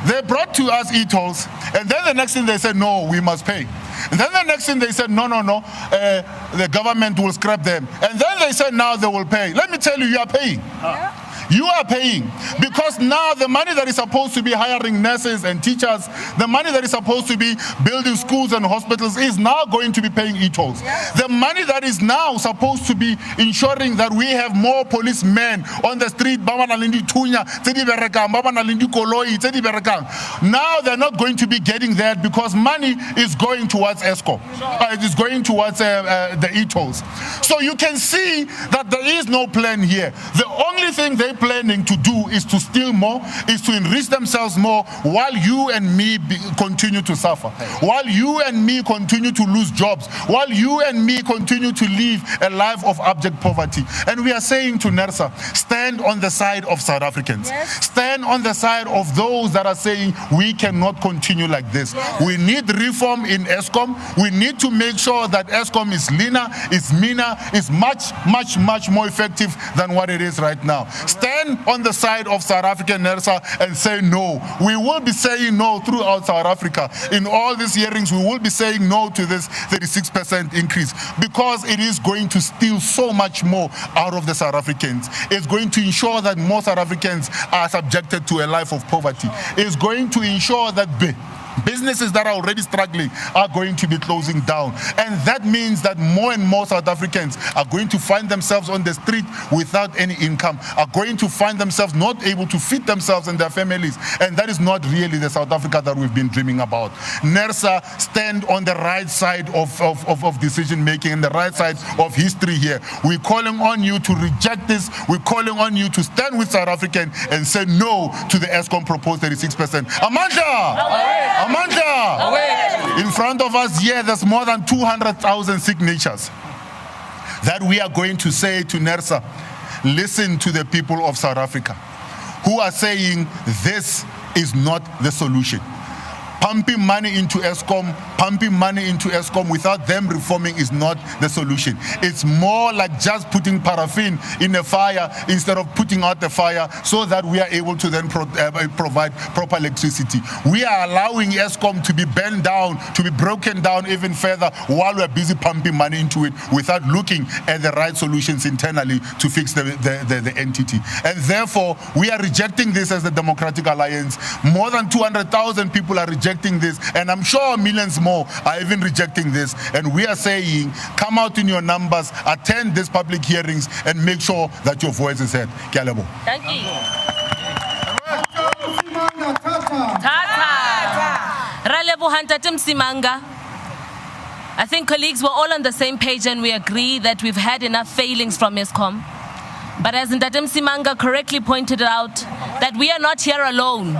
They brought to us e-tolls, and then the next thing they said, no, we must pay. And then the next thing they said, no, the government will scrap them. And then they said, now they will pay. Let me tell you, you are paying. You are paying because now the money that is supposed to be hiring nurses and teachers, the money that is supposed to be building schools and hospitals is now going to be paying e-tolls. The money that is now supposed to be ensuring that we have more policemen on the street, now they're not going to be getting that because money is going towards Eskom. It is going towards the e-tolls. So you can see that there is no plan here. The only thing they're planning to do is to steal more, is to enrich themselves more while you and me continue to suffer, while you and me continue to lose jobs, while you and me continue to live a life of abject poverty. And we are saying to NERSA, stand on the side of South Africans. Stand on the side of those that are saying we cannot continue like this. We need reform in Eskom. We need to make sure that Eskom is leaner, is meaner, is much more effective than what it is right now. Stand on the side of South African NERSA and say no. We will be saying no throughout South Africa. In all these hearings, we will be saying no to this 36% increase because it is going to steal so much more out of the South Africans. It's going to ensure that more South Africans are subjected to a life of poverty. It's going to ensure that businesses that are already struggling are going to be closing down. And that means that more and more South Africans are going to find themselves on the street without any income, are going to find themselves not able to feed themselves and their families. And that is not really the South Africa that we've been dreaming about. NERSA, stand on the right side of decision making and the right side of history here. We're calling on you to reject this. We're calling on you to stand with South African and say no to the Eskom proposed 36%. Amandla! In front of us here, there's more than 200,000 signatures that we are going to say to NERSA, listen to the people of South Africa who are saying this is not the solution. Pumping money into Eskom without them reforming is not the solution. It's more like just putting paraffin in a fire instead of putting out the fire so that we are able to then provide proper electricity. We are allowing Eskom to be bent down, to be broken down even further while we're busy pumping money into it without looking at the right solutions internally to fix the entity. And therefore, we are rejecting this as the Democratic Alliance. More than 200,000 people are rejecting this, and I'm sure millions more are even rejecting this. And we are saying, come out in your numbers, attend these public hearings, and make sure that your voice is heard. Kalebo. Thank you. I think colleagues were all on the same page, and we agree that we've had enough failings from Eskom. But as Ntatem Simanga correctly pointed out, that we are not here alone.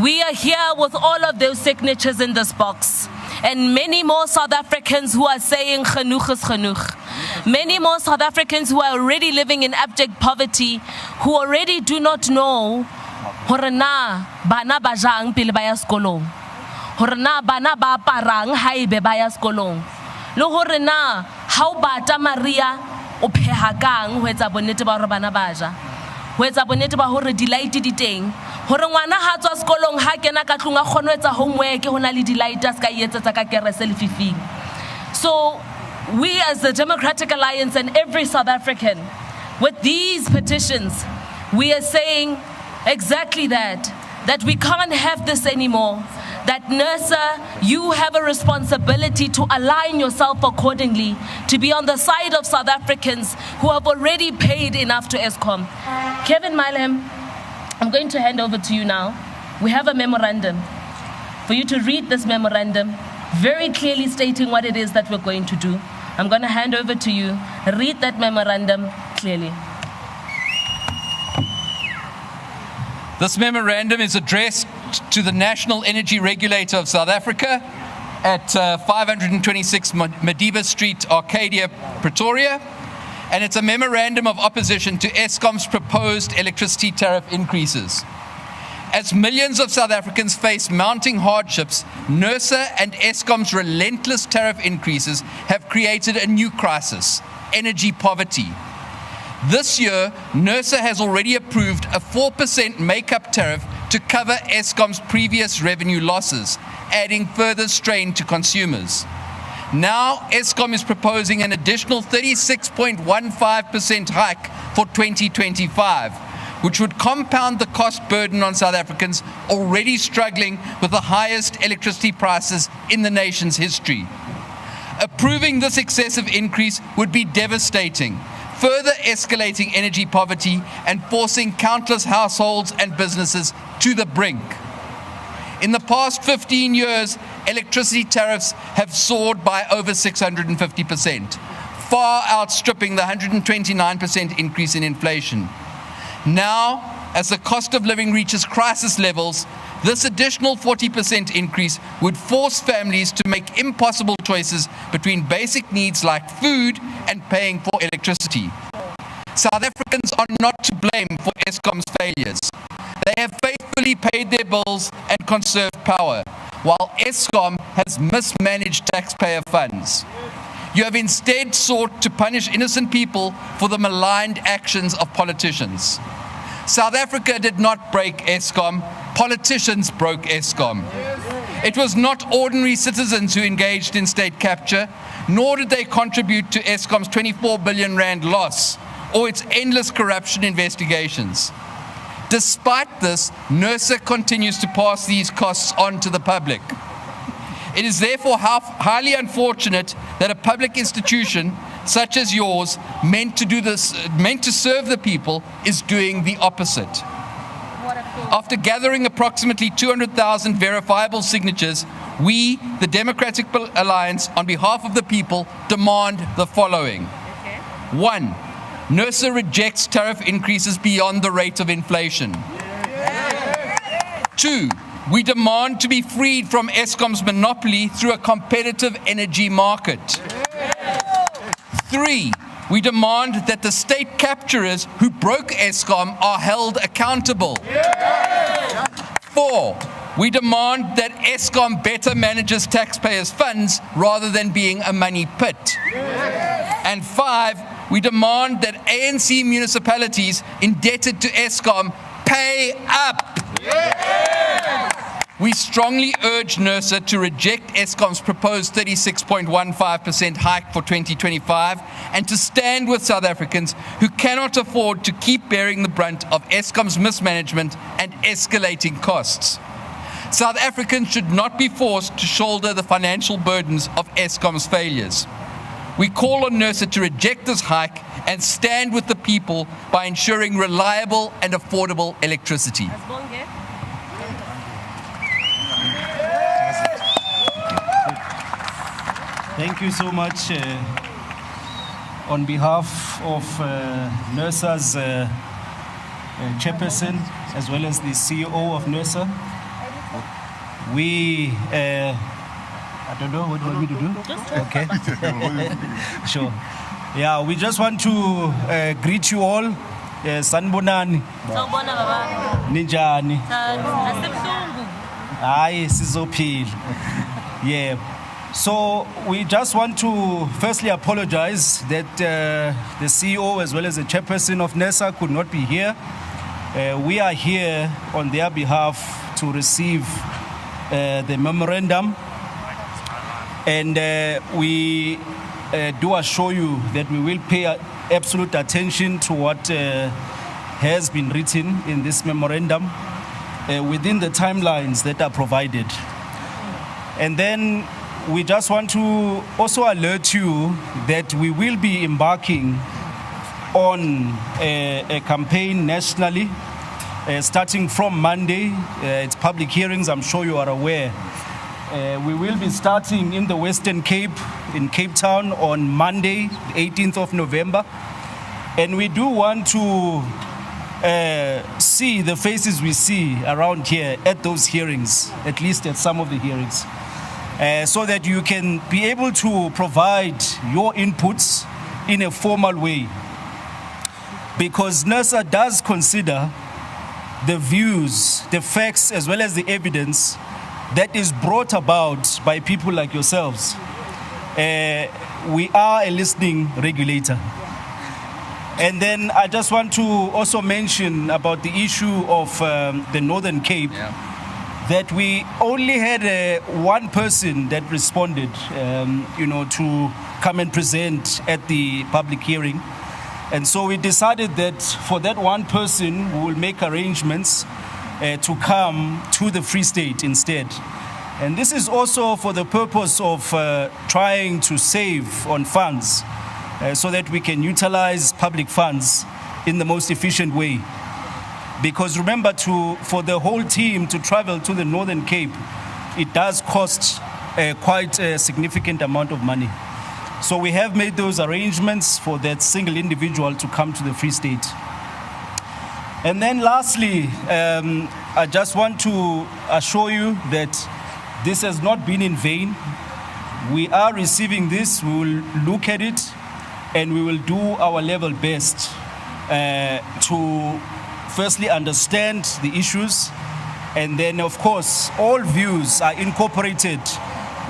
We are here with all of those signatures in this box. And many more South Africans who are saying genoeg is genoeg. Many more South Africans who are already living in abject poverty, who already do not know hore na bana ba jang pele ba ya sekolong, hore na bana ba aparang haebe ba ya sekolong, le hore na ha o bata Maria o pheha kang ho etsa bonnete ba hore bana ba ja, ho etsa bonnete ba hore di-light di teng, hore ngwana ha tswa sekolong ha kena ka tlung a kgone ho etsa homework ho na le di-light a ska etsetsa ka kerese lefifing. So we as the Democratic Alliance and every South African, with these petitions, we are saying exactly that we can't have this anymore. That NERSA, you have a responsibility to align yourself accordingly, to be on the side of South Africans who have already paid enough to Eskom. Kevin Milem, I'm going to hand over to you now. We have a memorandum. For you to read this memorandum, very clearly stating what it is that we're going to do. I'm going to hand over to you. Read that memorandum clearly. This memorandum is addressed to the National Energy Regulator of South Africa at 526 Madiba Street, Arcadia, Pretoria. And it's a memorandum of opposition to Eskom's proposed electricity tariff increases. As millions of South Africans face mounting hardships, NERSA and Eskom's relentless tariff increases have created a new crisis: energy poverty. This year, NERSA has already approved a 4% make-up tariff to cover Eskom's previous revenue losses, adding further strain to consumers. Now, Eskom is proposing an additional 36.15% hike for 2025, which would compound the cost burden on South Africans already struggling with the highest electricity prices in the nation's history. Approving this excessive increase would be devastating, further escalating energy poverty and forcing countless households and businesses to the brink. In the past 15 years, electricity tariffs have soared by over 650%, far outstripping the 129% increase in inflation. Now, as the cost of living reaches crisis levels, this additional 40% increase would force families to make impossible choices between basic needs like food and paying for electricity. South Africans are not to blame for Eskom's failures. They have faithfully paid their bills and conserved power, while Eskom has mismanaged taxpayer funds. You have instead sought to punish innocent people for the maligned actions of politicians. South Africa did not break Eskom. Politicians broke Eskom. It was not ordinary citizens who engaged in state capture, nor did they contribute to Eskom's 24 billion rand loss or its endless corruption investigations. Despite this, NERSA continues to pass these costs on to the public. It is therefore highly unfortunate that a public institution such as yours, meant to serve the people, is doing the opposite. After gathering approximately 200,000 verifiable signatures, we, the Democratic Alliance, on behalf of the people, demand the following. 1. NERSA rejects tariff increases beyond the rate of inflation. 2. We demand to be freed from Eskom's monopoly through a competitive energy market. 3. we demand that the state capturers who broke Eskom are held accountable. 4, we demand that Eskom better manages taxpayers' funds rather than being a money pit. And 5, we demand that ANC municipalities indebted to Eskom pay up. We strongly urge NERSA to reject Eskom's proposed 36.15% hike for 2025 and to stand with South Africans who cannot afford to keep bearing the brunt of Eskom's mismanagement and escalating costs. South Africans should not be forced to shoulder the financial burdens of Eskom's failures. We call on NERSA to reject this hike and stand with the people by ensuring reliable and affordable electricity. Thank you so much. On behalf of NERSA's chairperson, as well as the CEO of NERSA, we, I don't know, what do you want me to do? Okay. Sure. Yeah, we just want to greet you all. Sanbonani. Ninjani. Aye, sizophila. Yeah. So we just want to firstly apologize that the CEO as well as the chairperson of NERSA could not be here. We are here on their behalf to receive the memorandum, and we do assure you that we will pay absolute attention to what has been written in this memorandum within the timelines that are provided. And then we just want to also alert you that we will be embarking on a campaign nationally, starting from Monday. It's public hearings, I'm sure you are aware. We will be starting in the Western Cape, in Cape Town, on Monday, the 18th of November. And we do want to see the faces we see around here at those hearings, at least at some of the hearings. So that you can be able to provide your inputs in a formal way. Because NERSA does consider the views, the facts, as well as the evidence that is brought about by people like yourselves. We are a listening regulator. And then I just want to also mention about the issue of the Northern Cape. Yeah. That we only had one person that responded, to come and present at the public hearing. And so we decided that for that one person, we will make arrangements to come to the Free State instead. And this is also for the purpose of trying to save on funds so that we can utilize public funds in the most efficient way. Because remember, for the whole team to travel to the Northern Cape, it does cost quite a significant amount of money. So we have made those arrangements for that single individual to come to the Free State. And then lastly, I just want to assure you that this has not been in vain. We are receiving this, we will look at it, and we will do our level best to firstly understand the issues, and then of course all views are incorporated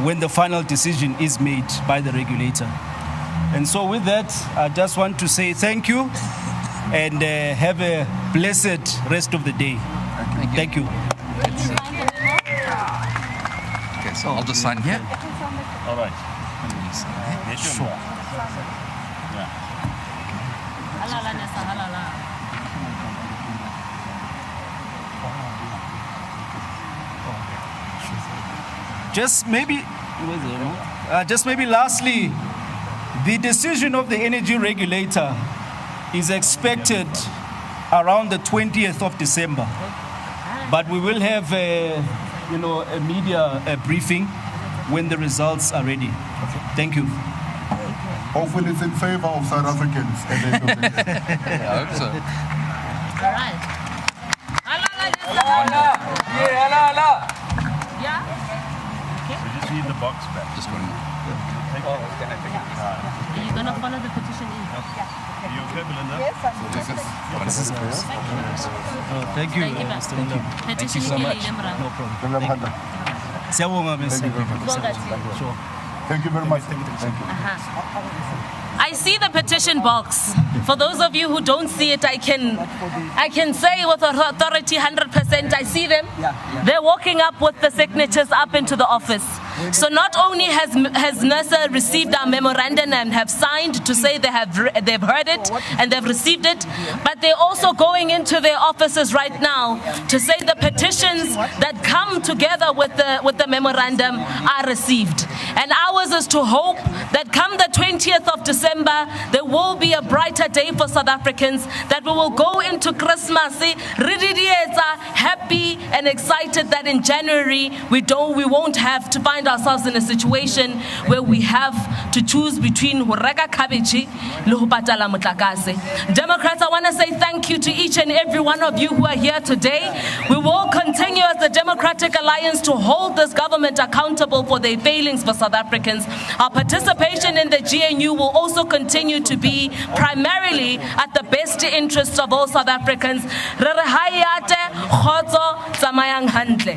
when the final decision is made by the regulator. And so with that, I just want to say thank you and have a blessed rest of the day. Thank you. Okay, so I'll just sign here. All right. Sure. Just maybe lastly, the decision of the energy regulator is expected around the 20th of December. But we will have a media briefing when the results are ready. Thank you. Hopefully it's in favor of South Africans. I hope so. All right. Yeah. Yeah. Okay. see the box back. Just one more. You're going to follow the petition in? Are you okay, Belinda? Yes, I'm Thank you, Thank you, Mr. thank you. Thank you Petition so much. is in, No problem. Siyabonga, Ms. Sure. Thank you very much. Thank you. I see the petition box. For those of you who don't see it, I can say with authority 100%, I see them. They're walking up with the signatures up into the office. So not only has NERSA received our memorandum and have signed to say they've heard it and they've received it, but they're also going into their offices right now to say the petitions that come together with the memorandum are received. And ours is to hope that come the 20th of December, there will be a brighter day for South Africans, that we will go into Christmas happy and excited that in January we won't have to find ourselves in a situation where we have to choose between hureka kabeji le ho patala motlakase. Democrats, I want to say thank you to each and every one of you who are here today. We will continue as the Democratic Alliance to hold this government accountable for their failings for South Africans. Our participation in the GNU will also continue to be primarily at the best interests of all South Africans. Re re hayate khotso tsamayang hantle.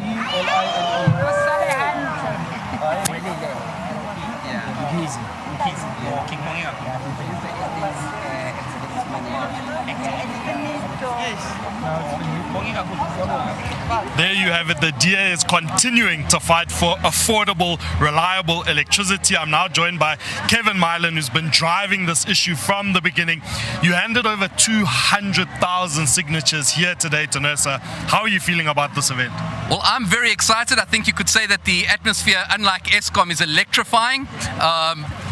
There you have it. The DA is continuing to fight for affordable, reliable electricity. I'm now joined by Kevin Mylan, who's been driving this issue from the beginning. You handed over 200,000 signatures here today to NERSA. How are you feeling about this event? Well, I'm very excited. I think you could say that the atmosphere, unlike Eskom, is electrifying,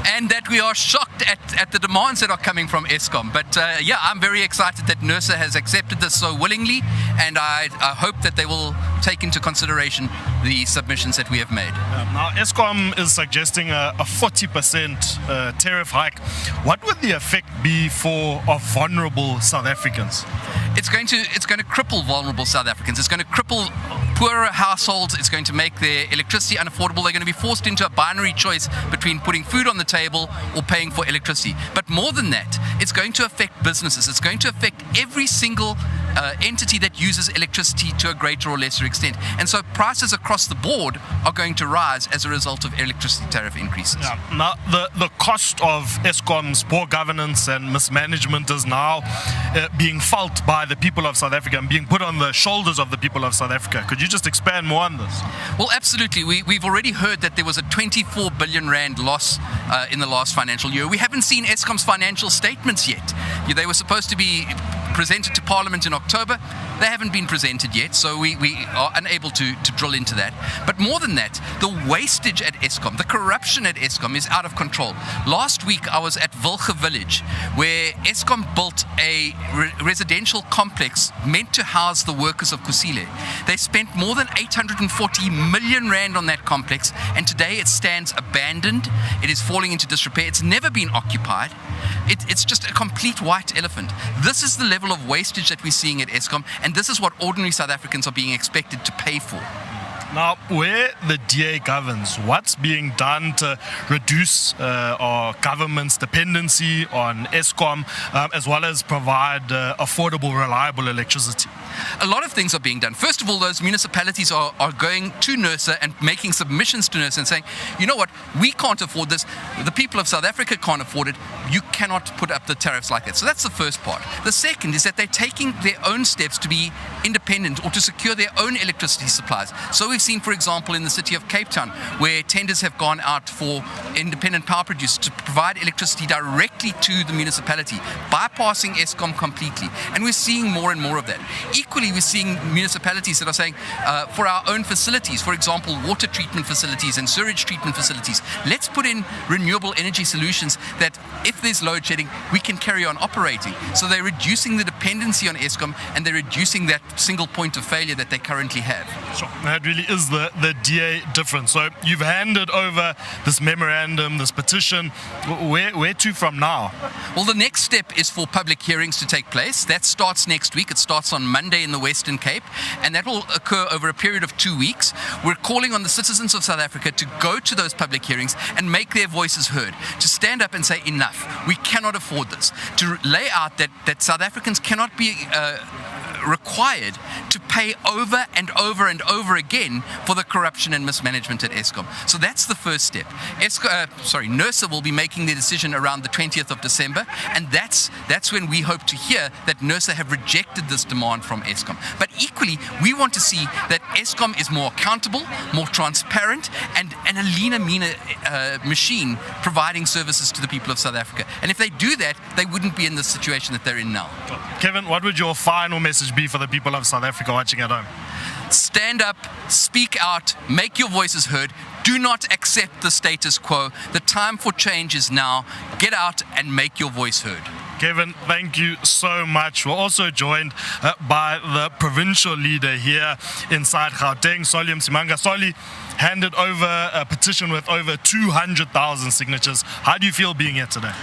and that we are shocked at the demands that are coming from Eskom. But yeah, I'm very excited that NERSA has accepted this so willingly, and I hope that they will take into consideration the submissions that we have made. Now, Eskom is suggesting a 40% tariff hike. What would the effect be for vulnerable South Africans? It's going to cripple vulnerable South Africans. It's going to cripple poorer households. It's going to make their electricity unaffordable. They're going to be forced into a binary choice between putting food on the table or paying for electricity. But more than that, it's going to affect businesses. It's going to affect every single entity that uses electricity to a greater or lesser extent. And so prices across the board are going to rise as a result of electricity tariff increases. Yeah. Now, the cost of Eskom's poor governance and mismanagement is now being felt by the people of South Africa and being put on the shoulders of the people of South Africa. Could you just expand more on this? Well, absolutely. We've already heard that there was a 24 billion rand loss in the last financial year. We haven't seen Eskom's financial statements yet. They were supposed to be presented to Parliament in October. They haven't been presented yet, so we are unable to drill into that. But more than that, the wastage at Eskom, the corruption at Eskom is out of control. Last week, I was at Wilge Village, where Eskom built a residential complex meant to house the workers of Kusile. They spent more than 840 million rand on that complex, and today it stands abandoned. It is falling into disrepair. It's never been occupied. It's just a complete white elephant. This is the level of wastage that we're seeing at Eskom, and this is what ordinary South Africans are being expected to pay for. Now, where the DA governs, what's being done to reduce our government's dependency on Eskom, as well as provide affordable, reliable electricity? A lot of things are being done. First of all, those municipalities are going to NERSA and making submissions to NERSA and saying, you know what, we can't afford this. The people of South Africa can't afford it. You cannot put up the tariffs like that. So that's the first part. The second is that they're taking their own steps to be independent or to secure their own electricity supplies. So we've seen, for example, in the city of Cape Town, where tenders have gone out for independent power producers to provide electricity directly to the municipality, bypassing Eskom completely. And we're seeing more and more of that. Equally, we're seeing municipalities that are saying, for our own facilities, for example, water treatment facilities and sewage treatment facilities, let's put in renewable energy solutions that, if if there's load shedding, we can carry on operating. So they're reducing the dependency on Eskom, and they're reducing that single point of failure that they currently have. Sure. That really is the DA difference. So you've handed over this memorandum, this petition. Where to from now? Well, the next step is for public hearings to take place. That starts next week. It starts on Monday in the Western Cape, and that will occur over a period of 2 weeks. We're calling on the citizens of South Africa to go to those public hearings and make their voices heard, to stand up and say enough. We cannot afford this, to lay out that South Africans cannot be required to pay over and over and over again for the corruption and mismanagement at Eskom. So that's the first step. NERSA will be making their decision around the 20th of December, and that's when we hope to hear that NERSA have rejected this demand from Eskom. But equally, we want to see that Eskom is more accountable, more transparent, and a leaner, meaner machine providing services to the people of South Africa. And if they do that, they wouldn't be in the situation that they're in now. Kevin, what would your final message be for the people of South Africa watching at home? Stand up, speak out, make your voices heard. Do not accept the status quo. The time for change is now. Get out and make your voice heard. Kevin, thank you so much. We're also joined by the provincial leader here inside Gauteng, Solly Msimanga. Solly handed over a petition with over 200,000 signatures. How do you feel being here today?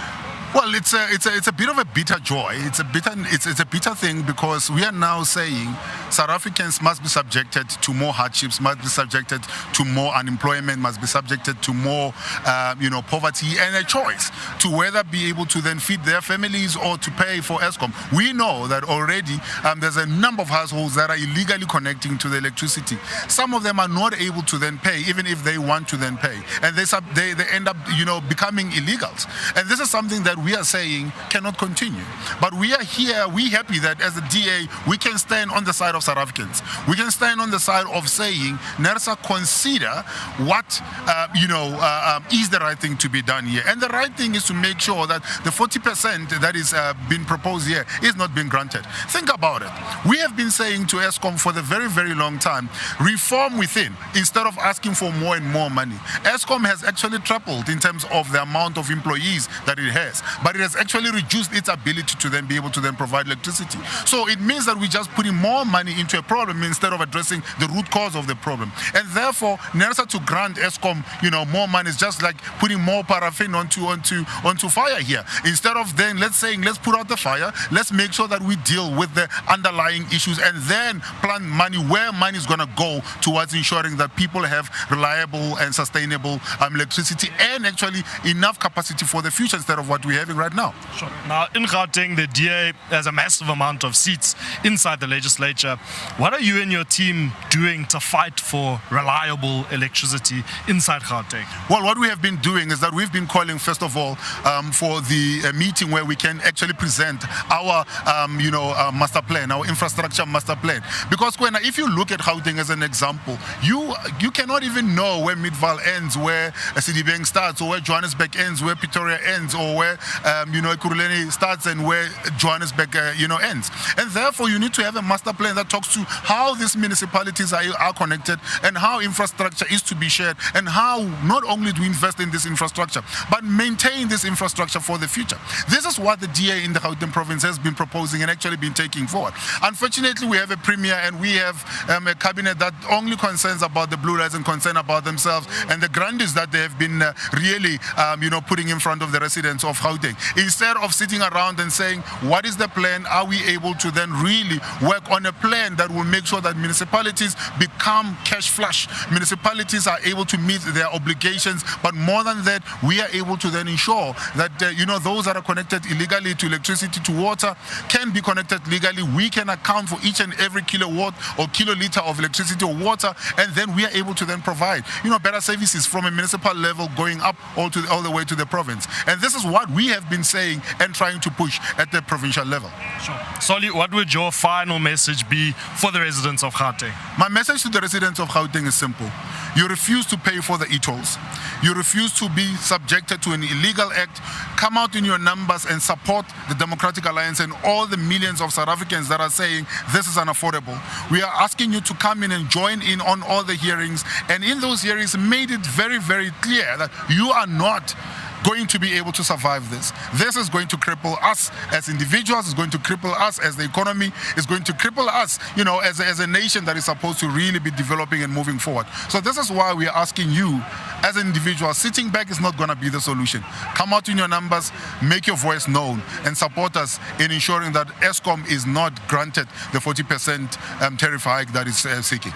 Well, it's a bit of a bitter joy. It's a bitter thing, because we are now saying South Africans must be subjected to more hardships, must be subjected to more unemployment, must be subjected to more poverty, and a choice to whether be able to then feed their families or to pay for Eskom. We know that already there's a number of households that are illegally connecting to the electricity. Some of them are not able to then pay, even if they want to then pay, and they end up becoming illegals. And this is something that we are saying cannot continue. But we are here, we happy that as a DA, we can stand on the side of South Africans. We can stand on the side of saying, NERSA, consider what, is the right thing to be done here. And the right thing is to make sure that the 40% that is being proposed here is not being granted. Think about it. We have been saying to Eskom for the very, very long time, reform within, instead of asking for more and more money. Eskom has actually tripled in terms of the amount of employees that it has, but it has actually reduced its ability to then be able to then provide electricity. So it means that we're just putting more money into a problem instead of addressing the root cause of the problem. And therefore, NERSA to grant Eskom, more money is just like putting more paraffin onto fire here. Instead of then let's put out the fire, let's make sure that we deal with the underlying issues and then plan money where money is going to go towards ensuring that people have reliable and sustainable electricity and actually enough capacity for the future instead of what we're having right now. Sure. Now, in Gauteng, the DA has a massive amount of seats inside the legislature. What are you and your team doing to fight for reliable electricity inside Gauteng? Well, what we have been doing is that we've been calling, first of all, for the meeting where we can actually present our, master plan, our infrastructure master plan. Because, Kwena, if you look at Gauteng as an example, you cannot even know where Midvaal ends, where Sidibeng starts, or where Johannesburg ends, where Pretoria ends, or where Ekurhuleni starts and where Johannesburg ends. And therefore you need to have a master plan that talks to how these municipalities are connected and how infrastructure is to be shared and how not only do we invest in this infrastructure but maintain this infrastructure for the future. This is what the DA in the Gauteng province has been proposing and actually been taking forward. Unfortunately, we have a premier and we have a cabinet that only concerns about the blue lights and concern about themselves and the grandees that they have been really putting in front of the residents of Gauteng. Instead of sitting around and saying, what is the plan? Are we able to then really work on a plan that will make sure that municipalities become cash flush? Municipalities are able to meet their obligations, but more than that, we are able to then ensure that, those that are connected illegally to electricity, to water, can be connected legally. We can account for each and every kilowatt or kiloliter of electricity or water, and then we are able to then provide, better services from a municipal level going up all the way to the province. And this is what we have been saying and trying to push at the provincial level. Sure. Solly, what would your final message be for the residents of Gauteng? My message to the residents of Gauteng is simple. You refuse to pay for the e-tolls. You refuse to be subjected to an illegal act. Come out in your numbers and support the Democratic Alliance and all the millions of South Africans that are saying this is unaffordable. We are asking you to come in and join in on all the hearings. And in those hearings, made it very, very clear that you are not going to be able to survive this. This is going to cripple us as individuals, it's going to cripple us as the economy, it's going to cripple us, as a nation that is supposed to really be developing and moving forward. So this is why we are asking you, as an individual, sitting back is not going to be the solution. Come out in your numbers, make your voice known, and support us in ensuring that Eskom is not granted the 40% tariff hike that it's seeking.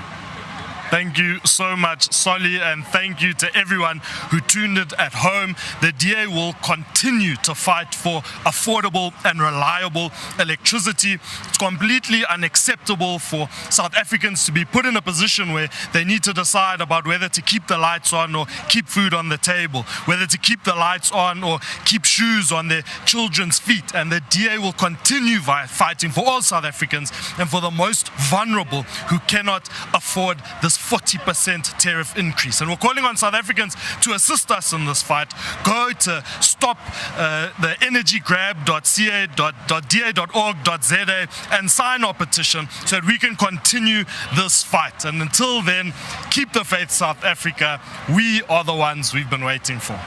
Thank you so much, Solly, and thank you to everyone who tuned in at home. The DA will continue to fight for affordable and reliable electricity. It's completely unacceptable for South Africans to be put in a position where they need to decide about whether to keep the lights on or keep food on the table, whether to keep the lights on or keep shoes on their children's feet. And the DA will continue fighting for all South Africans and for the most vulnerable who cannot afford this 40% tariff increase. And we're calling on South Africans to assist us in this fight. Go to stoptheenergygrab.ca.da.org.za and sign our petition so that we can continue this fight. And until then, keep the faith, South Africa. We are the ones we've been waiting for.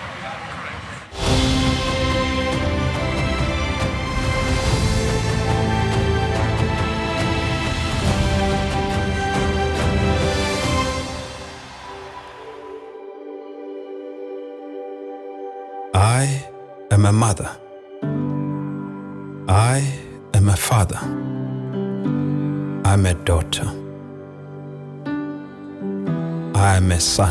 I am a mother. I am a father. I'm a daughter. I am a son.